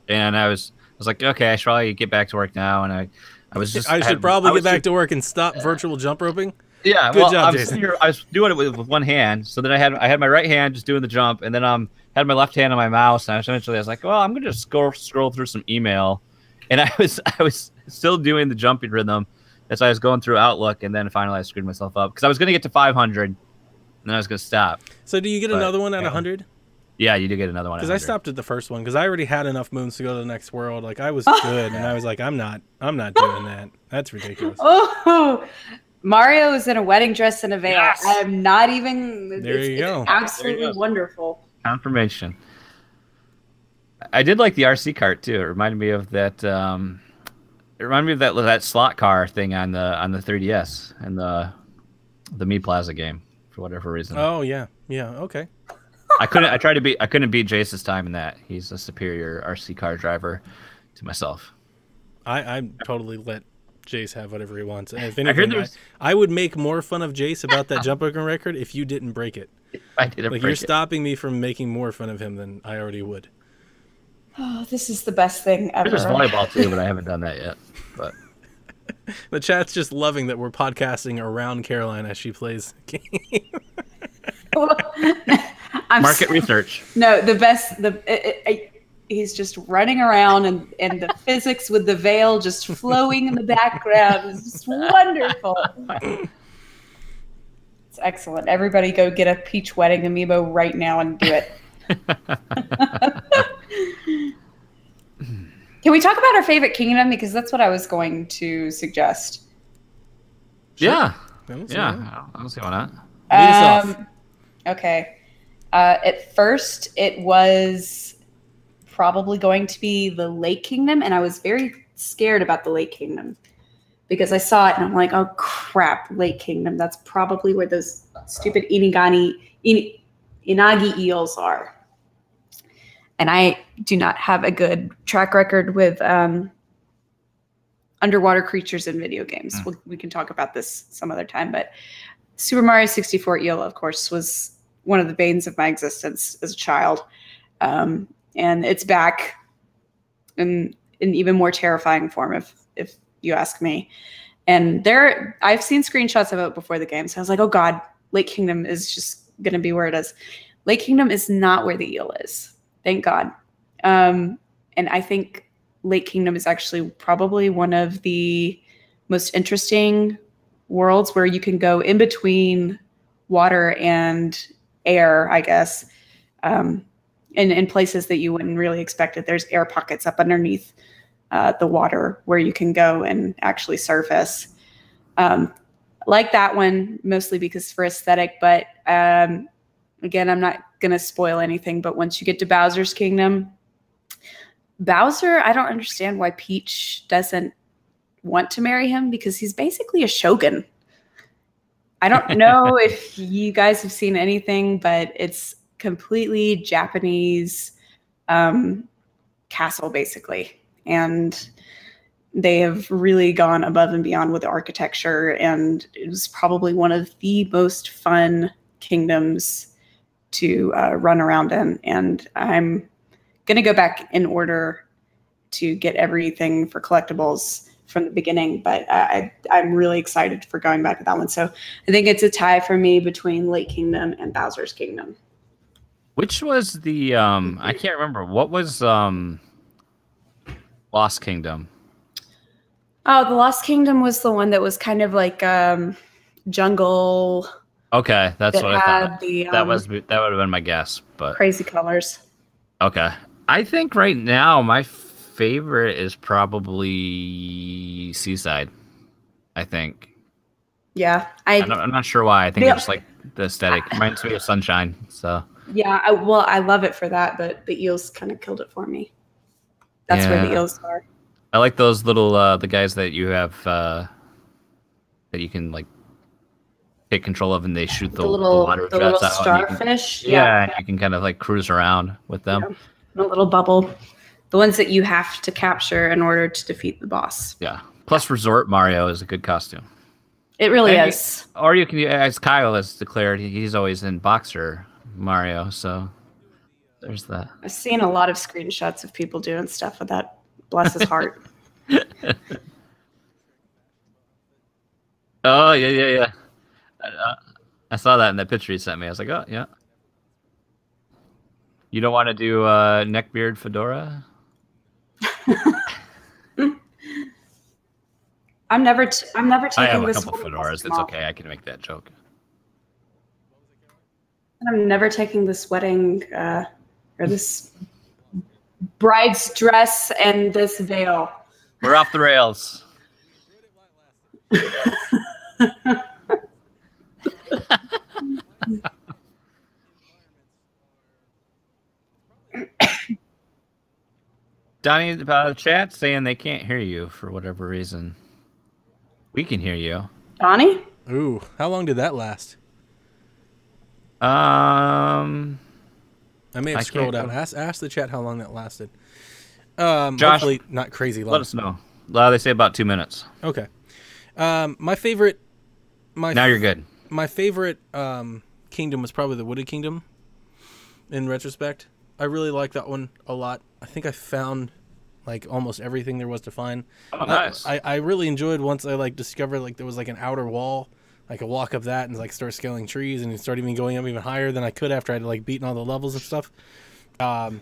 and I was like, okay, I should probably get back to work now. And I should probably get back to work and stop virtual jump roping. Yeah, good job, Jason. I was doing it with one hand, so then I had my right hand just doing the jump, and then had my left hand on my mouse, and I was like, well, I'm gonna just scroll through some email, and I was still doing the jumping rhythm as I was going through Outlook, and then finally I screwed myself up because I was gonna get to 500, and then I was gonna stop. So do you get another one at 100? Yeah, you do get another one. Because I stopped at the first one because I already had enough moons to go to the next world. Like I was good, and I was like, I'm not doing that. That's ridiculous. Oh, Mario is in a wedding dress and a veil. Yes! I am not even. There you go. Absolutely wonderful. Confirmation. I did like the RC cart too. It reminded me of that. It reminded me of that slot car thing on the 3DS and the Mii Plaza game for whatever reason. Oh yeah, okay. I couldn't beat Jace's time in that. He's a superior RC car driver to myself. I totally let Jace have whatever he wants. And if anything, I would make more fun of Jace about that jump broken record if you didn't break it. I didn't break it. You're stopping me from making more fun of him than I already would. Oh, this is the best thing ever. There's volleyball too, but I haven't done that yet. But the chat's just loving that we're podcasting around Caroline as she plays the game. Market research. No, the best. He's just running around, and the physics with the veil just flowing in the background is just wonderful. It's excellent. Everybody, go get a Peach Wedding amiibo right now and do it. Can we talk about our favorite kingdom? Because that's what I was going to suggest. Sure. Yeah. I don't see why not. Lead us off. Okay. At first, it was probably going to be the Lake Kingdom, and I was very scared about the Lake Kingdom because I saw it, and I'm like, oh, crap, Lake Kingdom. That's probably where those stupid Inagi eels are. And I do not have a good track record with underwater creatures in video games. We can talk about this some other time, but Super Mario 64 eel, of course, was one of the banes of my existence as a child. and it's back in an even more terrifying form, if you ask me. And I've seen screenshots of it before the game, so I was like, oh god, Lake Kingdom is just going to be where it is. Lake Kingdom is not where the eel is, thank god. And I think Lake Kingdom is actually probably one of the most interesting worlds, where you can go in between water and air, I guess, in places that you wouldn't really expect it. There's air pockets up underneath the water where you can go and actually surface. Like that one, mostly because for aesthetic, but again, I'm not going to spoil anything, but once you get to Bowser's Kingdom, Bowser, I don't understand why Peach doesn't want to marry him, because he's basically a shogun. I don't know if you guys have seen anything, but it's completely Japanese castle, basically. And they have really gone above and beyond with the architecture, and it was probably one of the most fun kingdoms to run around in. And I'm going to go back in order to get everything for collectibles from the beginning, but I'm really excited for going back to that one. So I think it's a tie for me between Lake Kingdom and Bowser's Kingdom. Which was the I can't remember. What was Lost Kingdom? Oh, the Lost Kingdom was the one that was kind of like jungle. Okay, that's what I thought. That would have been my guess, but crazy colors. Okay, I think right now my favorite is probably Seaside. I think. Yeah, I'm not sure why. I think I just like the aesthetic. Reminds me of Sunshine. So. Yeah, I love it for that, but the eels kind of killed it for me. That's where the eels are. I like those little the guys that you have that you can like take control of, and they shoot the water jets out. Starfish. And you can kind of like cruise around with them. Yeah. A little bubble. The ones that you have to capture in order to defeat the boss. Yeah. Plus, Resort Mario is a good costume. It really is. Or you can, as Kyle has declared, he's always in Boxer Mario, so there's that. I've seen a lot of screenshots of people doing stuff with that. Bless his heart. Oh, yeah. I saw that in that picture he sent me. I was like, oh, yeah. You don't want to do neckbeard fedora? I'm never taking this. I have a couple fedoras. It's okay. I can make that joke. I'm never taking this wedding or this bride's dress and this veil. We're off the rails. Donnie, chat saying they can't hear you for whatever reason. We can hear you. Donnie? Ooh, how long did that last? I may have scrolled out. Ask the chat how long that lasted. Josh, hopefully not crazy long. Let us know. They say about 2 minutes. Okay. My favorite. Now you're good. My favorite kingdom was probably the Wooded Kingdom. In retrospect, I really like that one a lot. I think I found like almost everything there was to find. Oh, nice. I really enjoyed once I like discovered like there was like an outer wall. I could walk up that and like start scaling trees and start even going up even higher than I could after I'd like beaten all the levels and stuff. And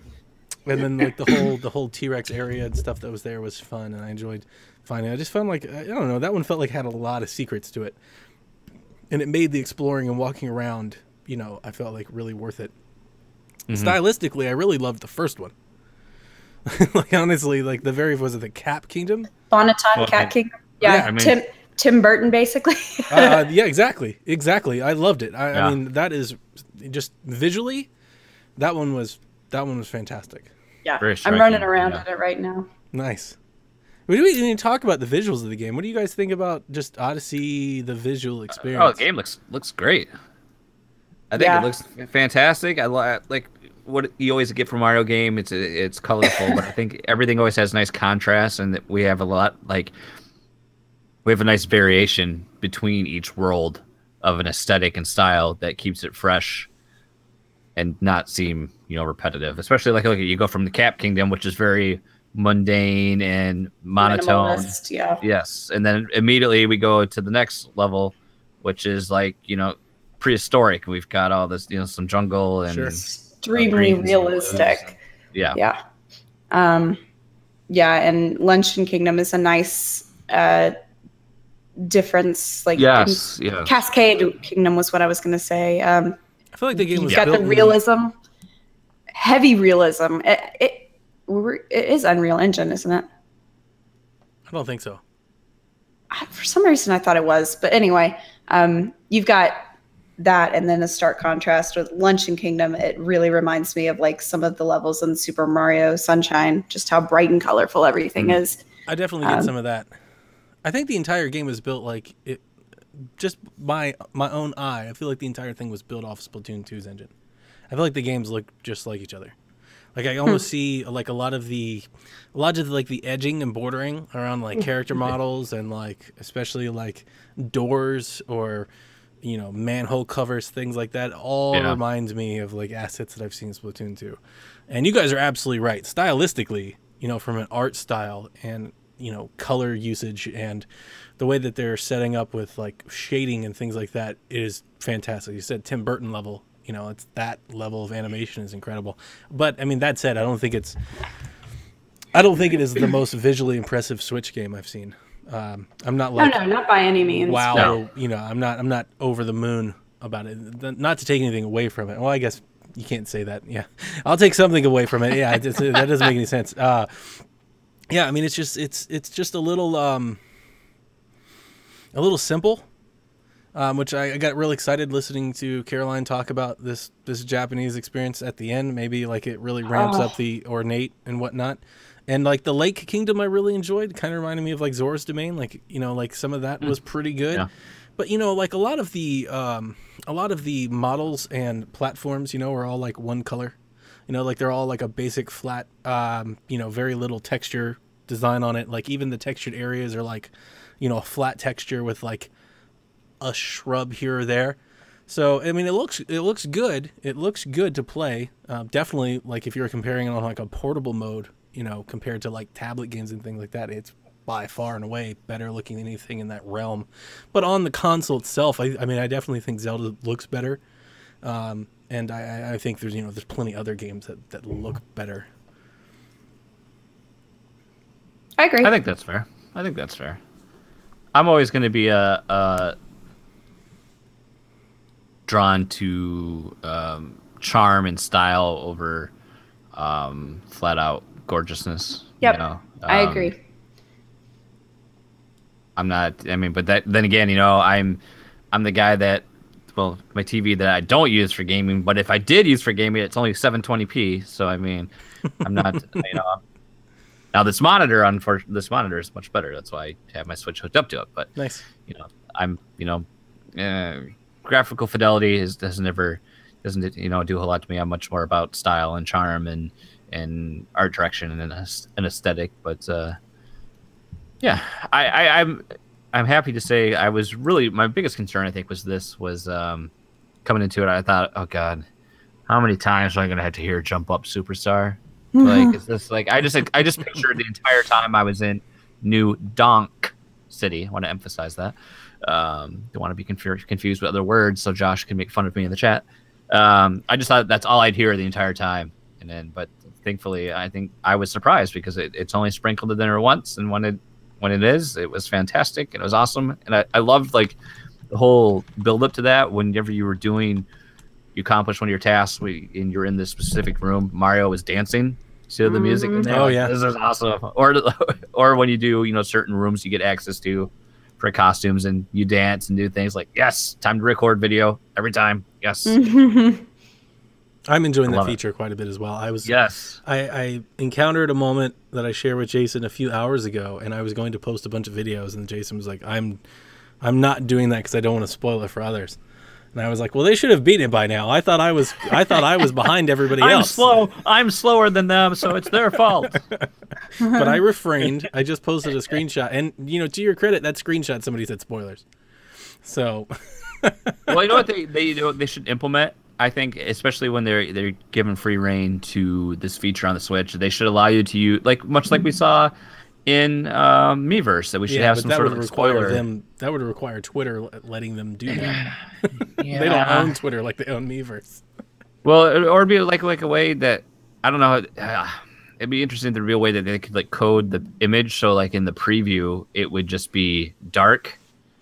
then like the whole T-Rex area and stuff that was there was fun, and I enjoyed finding. I just found like I don't know, that one felt like it had a lot of secrets to it, and it made the exploring and walking around, I felt like really worth it. Mm-hmm. Stylistically, I really loved the first one. Like honestly, like was it the Cap Kingdom? Bonneton Cat Kingdom. Yeah, I mean, Tim Burton basically. Yeah, exactly. I loved it. I mean, that is just visually, that one was fantastic. Yeah, I'm running around at it right now. Nice. We didn't even talk about the visuals of the game. What do you guys think about just Odyssey, the visual experience? The game looks great. I think it looks fantastic. I like what you always get from Mario game. It's colorful, but I think everything always has nice contrast, and that we have a nice variation between each world of an aesthetic and style that keeps it fresh not seem, repetitive. Especially like you go from the Cap Kingdom, which is very mundane and monotone. Minimalist, yeah. Yes, and then immediately we go to the next level, which is like prehistoric. We've got all this, some jungle and extremely realistic. Yeah. Yeah, and Luncheon Kingdom is a nice difference. Like Cascade Kingdom was what I was going to say. I feel like the game was got the realism, heavy realism. It is Unreal Engine, isn't it? I don't think so. For some reason, I thought it was. But anyway, you've got that, and then a stark contrast with Luncheon Kingdom. It really reminds me of like some of the levels in Super Mario Sunshine, just how bright and colorful everything is. I definitely get some of that. I think the entire game was built like it. Just my own eye, I feel like the entire thing was built off Splatoon 2's engine. I feel like the games look just like each other. Like I almost see like a lot of the edging and bordering around like character models and like especially like doors or manhole covers, things like that. All reminds me of like assets that I've seen in Splatoon 2. And you guys are absolutely right. Stylistically, from an art style and color usage and the way that they're setting up with like shading and things like that is fantastic. You said Tim Burton level. It's that level of animation is incredible. But I mean, that said, I don't think it is the most visually impressive Switch game I've seen. I'm not like no, not by any means. Wow, no. I'm not over the moon about it. Not to take anything away from it. Well, I guess you can't say that. Yeah, I'll take something away from it. Yeah, that doesn't make any sense. Yeah, I mean, it's just a little simple. Which I got really excited listening to Caroline talk about this Japanese experience at the end. Maybe like it really ramps up the ornate and whatnot. And like the Lake Kingdom, I really enjoyed. Kind of reminded me of like Zora's Domain. Like like some of that was pretty good. Yeah. But like a lot of the models and platforms, are all like one color. Like they're all like a basic flat, very little texture design on it. Like even the textured areas are like, a flat texture with like a shrub here or there. So I mean, it looks good. It looks good to play. Definitely, like if you're comparing it on like a portable mode, compared to like tablet games and things like that, it's by far and away better looking than anything in that realm. But on the console itself, I mean, I definitely think Zelda looks better. And I think there's plenty other games that look better. I agree. I think that's fair. I'm always going to be drawn to charm and style over flat out gorgeousness. Yep, I agree. I'm not. I mean, but then again, I'm the guy that, well, my TV that I don't use for gaming, but if I did use for gaming, it's only 720p. So I mean, I'm not. Now this monitor is much better. That's why I have my Switch hooked up to it. But nice. I'm graphical fidelity doesn't do a whole lot to me. I'm much more about style and charm and art direction and an aesthetic. But yeah, I'm happy to say I was really, my biggest concern I think was coming into it. I thought, oh god, how many times am I gonna have to hear "Jump Up Superstar"? Like, is this like I just pictured the entire time I was in New Donk City. I want to emphasize that. Don't want to be confused with other words, so Josh can make fun of me in the chat. I just thought that's all I'd hear the entire time, but thankfully, I think I was surprised because it's only sprinkled in there once, and when it is, it was fantastic and it was awesome, and I loved like the whole build up to that. Whenever you accomplished one of your tasks, and you're in this specific room, Mario was dancing to the music in there. Oh yeah, this is awesome. Or when you do certain rooms you get access to for costumes and you dance and do things like, yes, time to record video every time. Yes. I'm enjoying that feature quite a bit as well. I encountered a moment that I shared with Jason a few hours ago, and I was going to post a bunch of videos, and Jason was like, I'm not doing that because I don't want to spoil it for others. And I was like, well, they should have beaten it by now. I thought I was behind everybody else. I'm slower than them, so it's their fault. But I refrained. I just posted a screenshot, and to your credit, that screenshot somebody said spoilers. So, well, you know what they should implement I think, especially when they're given free reign to this feature on the Switch, they should allow you to use, like much like we saw in Miiverse, that we should have some sort of spoiler. That would require Twitter letting them do that. Yeah. They don't own Twitter like they own Miiverse. Well, or it'd be like a way that, I don't know. It'd be interesting to be a way that they could like code the image, so like in the preview it would just be dark,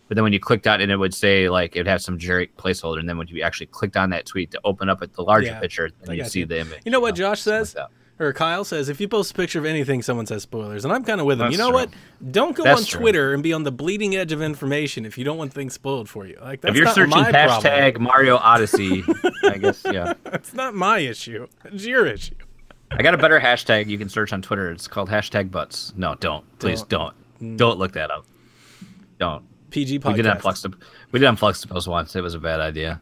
but then when you clicked on it, it would say like it would have some generic placeholder, and then when you actually clicked on that tweet to open up at the larger picture, then you see the image. You know what Josh says? Or Kyle says, if you post a picture of anything, someone says spoilers. And I'm kind of with him. You know what? Don't go on Twitter and be on the bleeding edge of information if you don't want things spoiled for you. Like, that's if you're not searching my hashtag problem. Mario Odyssey, I guess, yeah. It's not my issue. It's your issue. I got a better hashtag you can search on Twitter. It's called hashtag butts. No, don't. Please don't. Don't look that up. Don't. PG podcast. We did on Fluxipose once. It was a bad idea.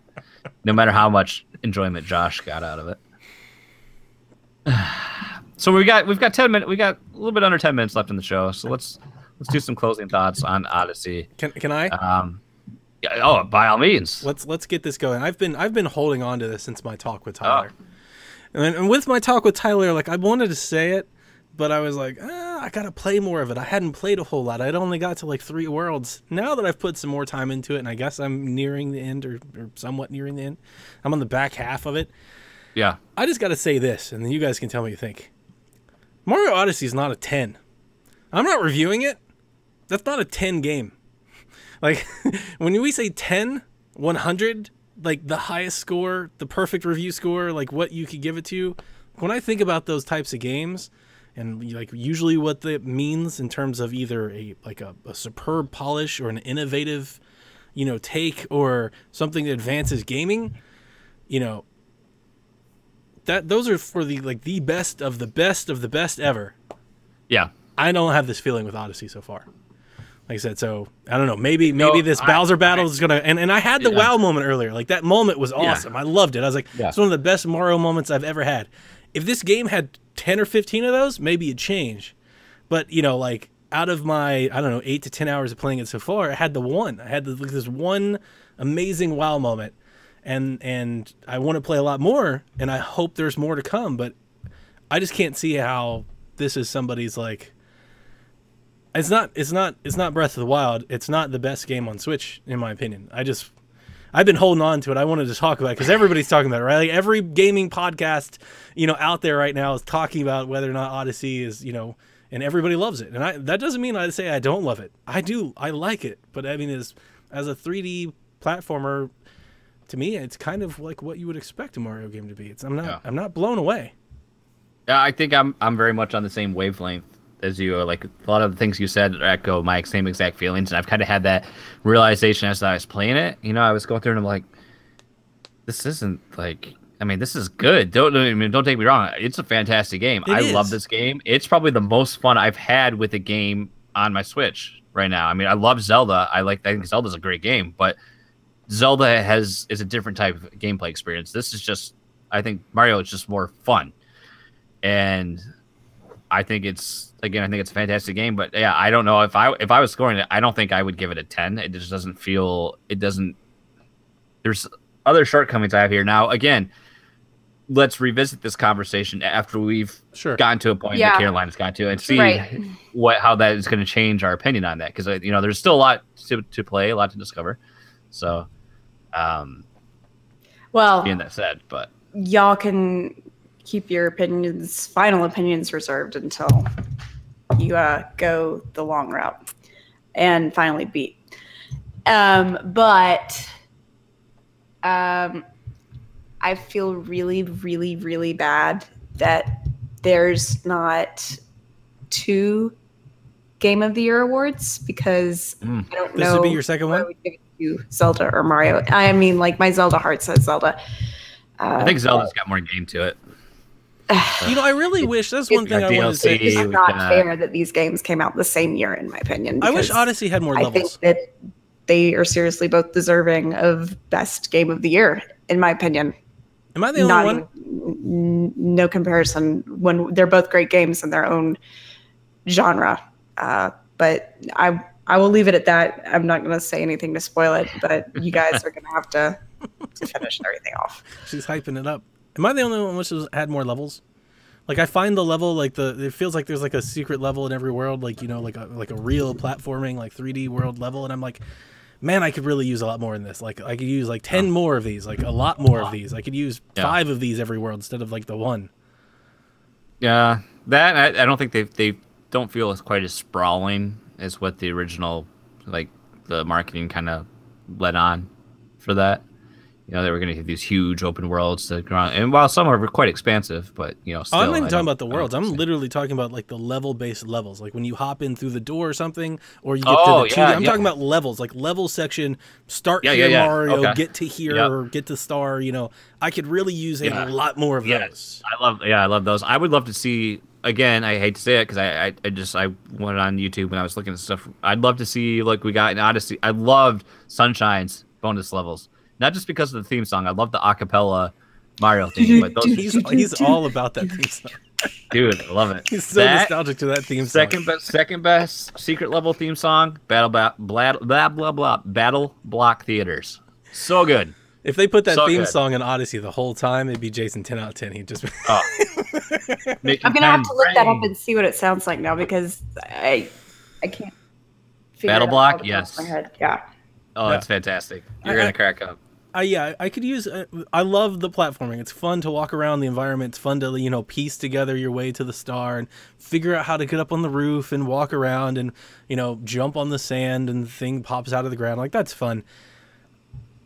No matter how much enjoyment Josh got out of it. So we've got 10 minutes. We got a little bit under 10 minutes left in the show. So let's do some closing thoughts on Odyssey. Can I? Oh, by all means. Let's get this going. I've been holding on to this since my talk with Tyler. And with my talk with Tyler, like I wanted to say it, but I was like, I gotta play more of it. I hadn't played a whole lot. I'd only got to like 3 worlds. Now that I've put some more time into it, and I guess I'm nearing the end or somewhat nearing the end. I'm on the back half of it. Yeah. I just gotta say this, and then you guys can tell me what you think. Mario Odyssey is not a 10. I'm not reviewing it. That's not a 10 game. Like, when we say 10, 100, like the highest score, the perfect review score, like what you could give it to, when I think about those types of games, and like usually what that means in terms of either a superb polish or an innovative, take, or something that advances gaming, that those are for the best of the best of the best ever. Yeah. I don't have this feeling with Odyssey so far. Like I said, so I don't know. Maybe this Bowser battle is gonna. And I had the wow moment earlier. Like that moment was awesome. I loved it. I was like, it's one of the best Mario moments I've ever had. If this game had 10 or 15 of those, maybe it'd change. But like out of my 8 to 10 hours of playing it so far, I had the one. I had this one amazing wow moment, and I want to play a lot more, and I hope there's more to come. But I just can't see how this is somebody's like. It's not Breath of the Wild. It's not the best game on Switch, in my opinion. I've been holding on to it. I wanted to talk about it because everybody's talking about it, right? Like every gaming podcast, out there right now is talking about whether or not Odyssey is, and everybody loves it. And that doesn't mean I say I don't love it. I do. I like it. But I mean, as a 3D platformer, to me, it's kind of like what you would expect a Mario game to be. I'm not blown away. Yeah, I think I'm very much on the same wavelength as you. Like a lot of the things you said echo my same exact feelings, and I've kind of had that realization as I was playing it. I was going through and I'm like, this isn't like, this is good. Don't take me wrong. It's a fantastic game. I love this game. It's probably the most fun I've had with a game on my Switch right now. I love Zelda. I think Zelda's a great game, but Zelda is a different type of gameplay experience. This is just, I think Mario is just more fun, and I think it's a fantastic game. But yeah, I don't know if I was scoring it, I don't think I would give it a 10. It just doesn't feel. It doesn't. There's other shortcomings I have here. Now, again, let's revisit this conversation after we've gotten to a point that Carolina's got to, and see how that is going to change our opinion on that. Because there's still a lot to play, a lot to discover. So, well, being that said, but y'all can keep your final opinions reserved until you go the long route and finally beat. But I feel really, really, really bad that there's not 2 Game of the Year awards, because I don't know. This would be your second one? I would give it to Zelda or Mario. My Zelda heart says Zelda. I think Zelda's got more game to it. I really wish, that's one thing I wanted to say. It's not fair that these games came out the same year, in my opinion. I wish Odyssey had more levels. I think that they are seriously both deserving of best Game of the Year, in my opinion. Am I the only one? No comparison, when they're both great games in their own genre. But I will leave it at that. I'm not going to say anything to spoil it, but you guys are going to have to to finish everything off. She's hyping it up. Am I the only one which has had more levels? Like I find the level it feels like there's like a secret level in every world, like like a real platforming like 3D world level, and I'm like, man, I could really use a lot more in this. Like I could use like 10 more of these, like a lot more of these. I could use 5 of these every world instead of like the 1. Yeah, that I don't think they don't feel as quite as sprawling as what the original, like the marketing kind of led on for that. They were going to have these huge open worlds to go around, and while some are quite expansive, but still, I'm not even talking about the worlds. I'm literally talking about like the level-based levels, like when you hop in through the door or something, or you get to the 2D. I'm talking about levels, like level section. Start here, Mario. Get to here, or get to star. I could really use a lot more of those. I love those. I would love to see. Again, I hate to say it because I went on YouTube when I was looking at stuff. I'd love to see like we got in Odyssey. I loved Sunshine's bonus levels. Not just because of the theme song. I love the acapella Mario theme. But those, he's all about that theme song. Dude, I love it. He's so nostalgic to that theme song. Second best secret level theme song, Battle Block Theaters. So good. If they put that theme song in Odyssey the whole time, it'd be Jason 10 out of 10. He'd just I'm gonna have to look that up and see what it sounds like now because I can't figure Battle it Block, out yes. my head. Yeah. Oh, that's fantastic. You're gonna crack up. I could use. I love the platforming. It's fun to walk around the environment. It's fun to piece together your way to the star and figure out how to get up on the roof and walk around and jump on the sand and the thing pops out of the ground. Like that's fun.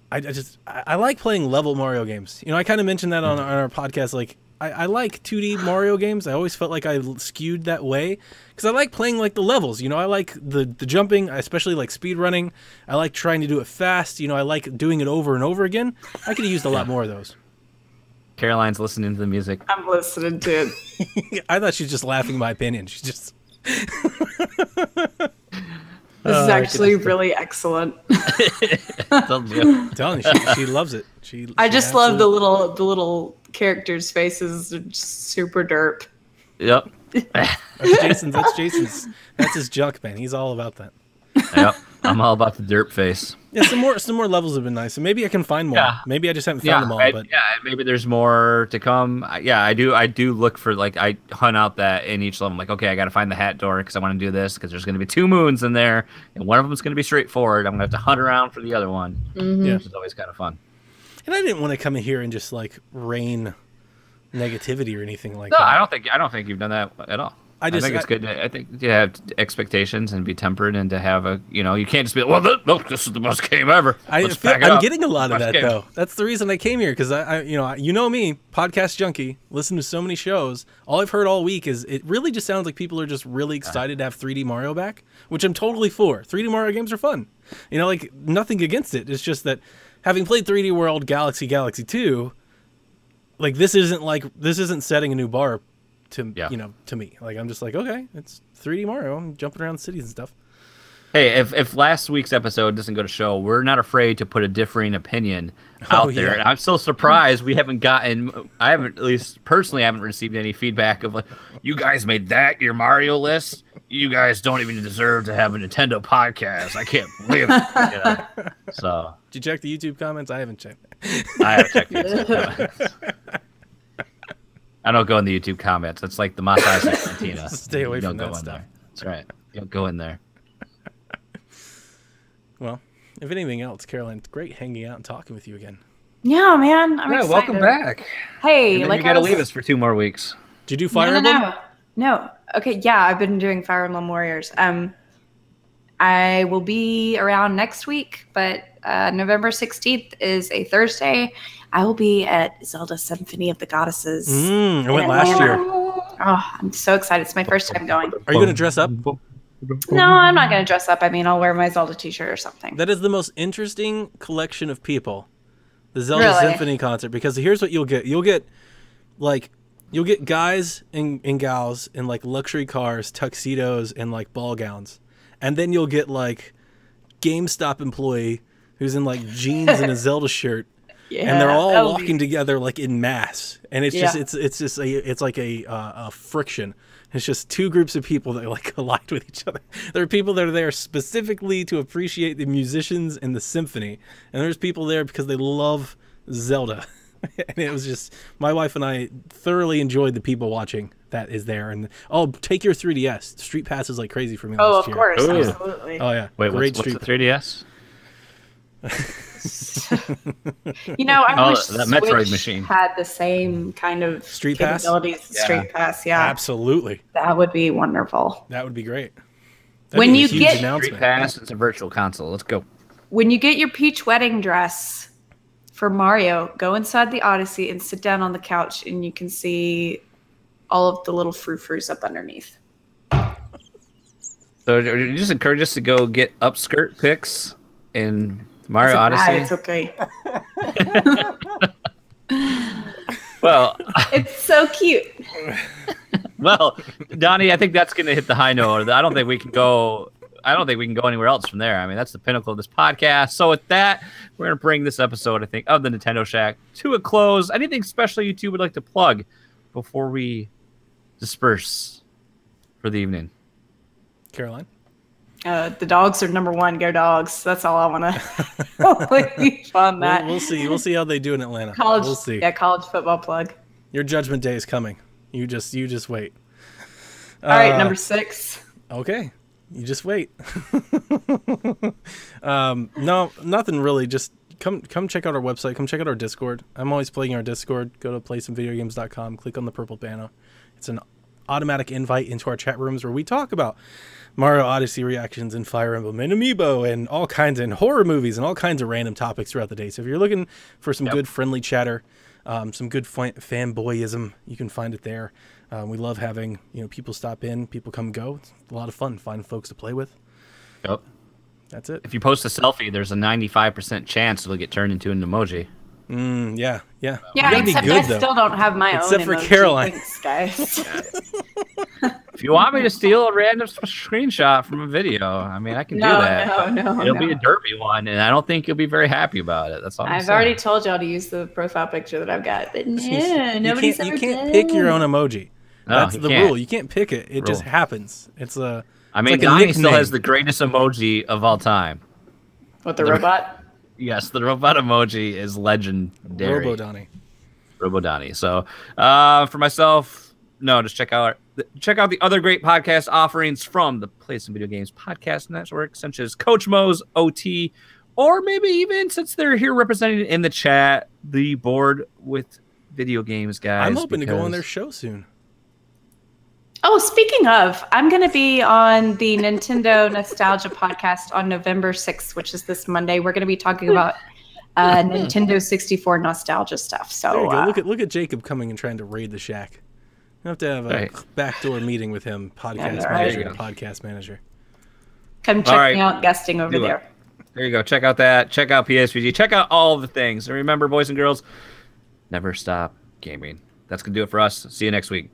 I like playing level Mario games. I kind of mentioned that on our podcast. Like I like 2D Mario games. I always felt like I skewed that way because I like playing like the levels. I like the jumping. I especially like speed running. I like trying to do it fast. I like doing it over and over again. I could have used a lot more of those. Caroline's listening to the music. I'm listening to it. I thought she was just laughing at my opinion. She's just. This is actually really excellent. I'm telling you, she loves it. I just love the little characters' faces. They're just super derp. Yep. That's Jason's. That's his junk, man. He's all about that. Yep. I'm all about the derp face. Yeah, some more levels have been nice, and maybe I can find more. Yeah. Maybe I just haven't found them all. But maybe there's more to come. I do look for I hunt out that in each level. I'm like, okay, I got to find the hat door because I want to do this because there's going to be 2 moons in there, and one of them is going to be straightforward. I'm going to have to hunt around for the other one. Mm-hmm. Yeah, it's always kind of fun. And I didn't want to come in here and just rain negativity or anything like that. No, I don't think you've done that at all. I think it's good. I think to have expectations and be tempered, and to have you can't just be like, well, this is the best game ever. I'm getting a lot of that though. That's the reason I came here because I me, podcast junkie, listen to so many shows. All I've heard all week is it really just sounds like people are just really excited to have 3D Mario back, which I'm totally for. 3D Mario games are fun. Nothing against it. It's just that having played 3D World, Galaxy 2, this isn't setting a new bar. To me, I'm just like, okay, it's 3D Mario. I'm jumping around cities and stuff. Hey, if last week's episode doesn't go to show, we're not afraid to put a differing opinion out there. And I'm so surprised we haven't gotten. I haven't, at least personally, haven't received any feedback of you guys made that your Mario list. You guys don't even deserve to have a Nintendo podcast. I can't believe it. So, did you check the YouTube comments? I haven't checked. I haven't checked the YouTube comments. I don't go in the YouTube comments. It's like the Mos Eisley cantina. Stay away from that stuff. There. That's right. You don't go in there. Well, if anything else, Caroline, it's great hanging out and talking with you again. Yeah, man. I'm excited. Welcome back. Hey, you got to leave us for 2 more weeks. Did you do Fire Emblem? No. Okay, yeah, I've been doing Fire Emblem Warriors. I will be around next week, but November 16th is a Thursday. I will be at Zelda Symphony of the Goddesses. I went last year. Oh, I'm so excited. It's my first time going. Are you going to dress up? No, I'm not going to dress up. I mean, I'll wear my Zelda t-shirt or something. That is the most interesting collection of people, the Zelda Symphony concert, because here's what you'll get. You'll get guys and gals in luxury cars, tuxedos, and ball gowns. And then you'll get GameStop employee who's in jeans and a Zelda shirt. Yeah, and they're all walking together in mass, and it's just it's like a friction. It's just two groups of people that like collide with each other. There are people that are there specifically to appreciate the musicians and the symphony, and there's people there because they love Zelda. And it was just, my wife and I thoroughly enjoyed the people watching that is there. And take your 3DS. Street Pass is like crazy for me last year. Oh, of course, Ooh. absolutely. Oh yeah, Wait, great what's the Street 3DS? I wish that Metroid Switch machine had the same kind of Street Pass? capabilities. Yeah. Street Pass, yeah, Absolutely, that would be wonderful. that would be great. When be a you huge get- announcement. Street Pass, it's a virtual console. Let's go. When you get your Peach wedding dress for Mario, go inside the Odyssey and sit down on the couch, and you can see all of the little frou-frous up underneath. So you just encourage us to go get upskirt pics in Mario It's Odyssey. It's okay. Well, It's so cute. well, Donnie, I think that's going to hit the high note. I don't think we can go. I don't think we can go anywhere else from there. I mean, that's the pinnacle of this podcast. So with that, we're going to bring this episode, I think, of the Nintendo Shack to a close. Anything special you two would like to plug before we disperse for the evening? Caroline? The dogs are number one. Go dogs. That's all I want to leave on that. We'll see. We'll see how they do in Atlanta. College, We'll see. yeah, college football plug. Your judgment day is coming. You just wait. All right, number 6. Okay. You just wait. No, nothing really. Just come check out our website. Come check out our Discord. I'm always playing our Discord. Go to playsomevideogames.com. Click on the purple banner. It's an automatic invite into our chat rooms where we talk about Mario Odyssey reactions and Fire Emblem and Amiibo and all kinds and horror movies and all kinds of random topics throughout the day. So if you're looking for some good friendly chatter, some good fanboyism, you can find it there. We love having people stop in, people come go. It's a lot of fun finding folks to play with. Yep. That's it. If you post a selfie, there's a 95% chance it'll get turned into an emoji. Yeah. Yeah, You gotta be except good, I though. still don't have my Except own for emoji. Caroline. Thanks, guys. If you want me to steal a random screenshot from a video, I mean, I can do that. No. It'll be a derpy one, and I don't think you'll be very happy about it. That's all I've already told y'all to use the profile picture that I've got, but no, nobody's you ever can't did. pick your own emoji. No, That's you the can't. rule. You can't pick it. It just happens. It's a. I mean, it's like a Donnie still nickname. has the greatest emoji of all time. What, the robot? Yes, the robot emoji is legendary. Robo Donnie. Robo Donnie. So, for myself, no, just check out the other great podcast offerings from the Play Some Video Games podcast network, such as Coach Mo's OT, or maybe even, since they're here represented in the chat, the Board with Video Games guys. I'm hoping to go on their show soon. Oh, speaking of, I'm going to be on the Nintendo Nostalgia podcast on November 6th, which is this Monday. We're going to be talking about Nintendo 64 nostalgia stuff. So There you go. Look at Jacob coming and trying to raid the shack. You have to have a backdoor meeting with him, podcast manager to podcast manager. Come check me out guesting over there. There you go. Check out that. Check out PSVG. Check out all the things. And remember, boys and girls, never stop gaming. That's going to do it for us. See you next week.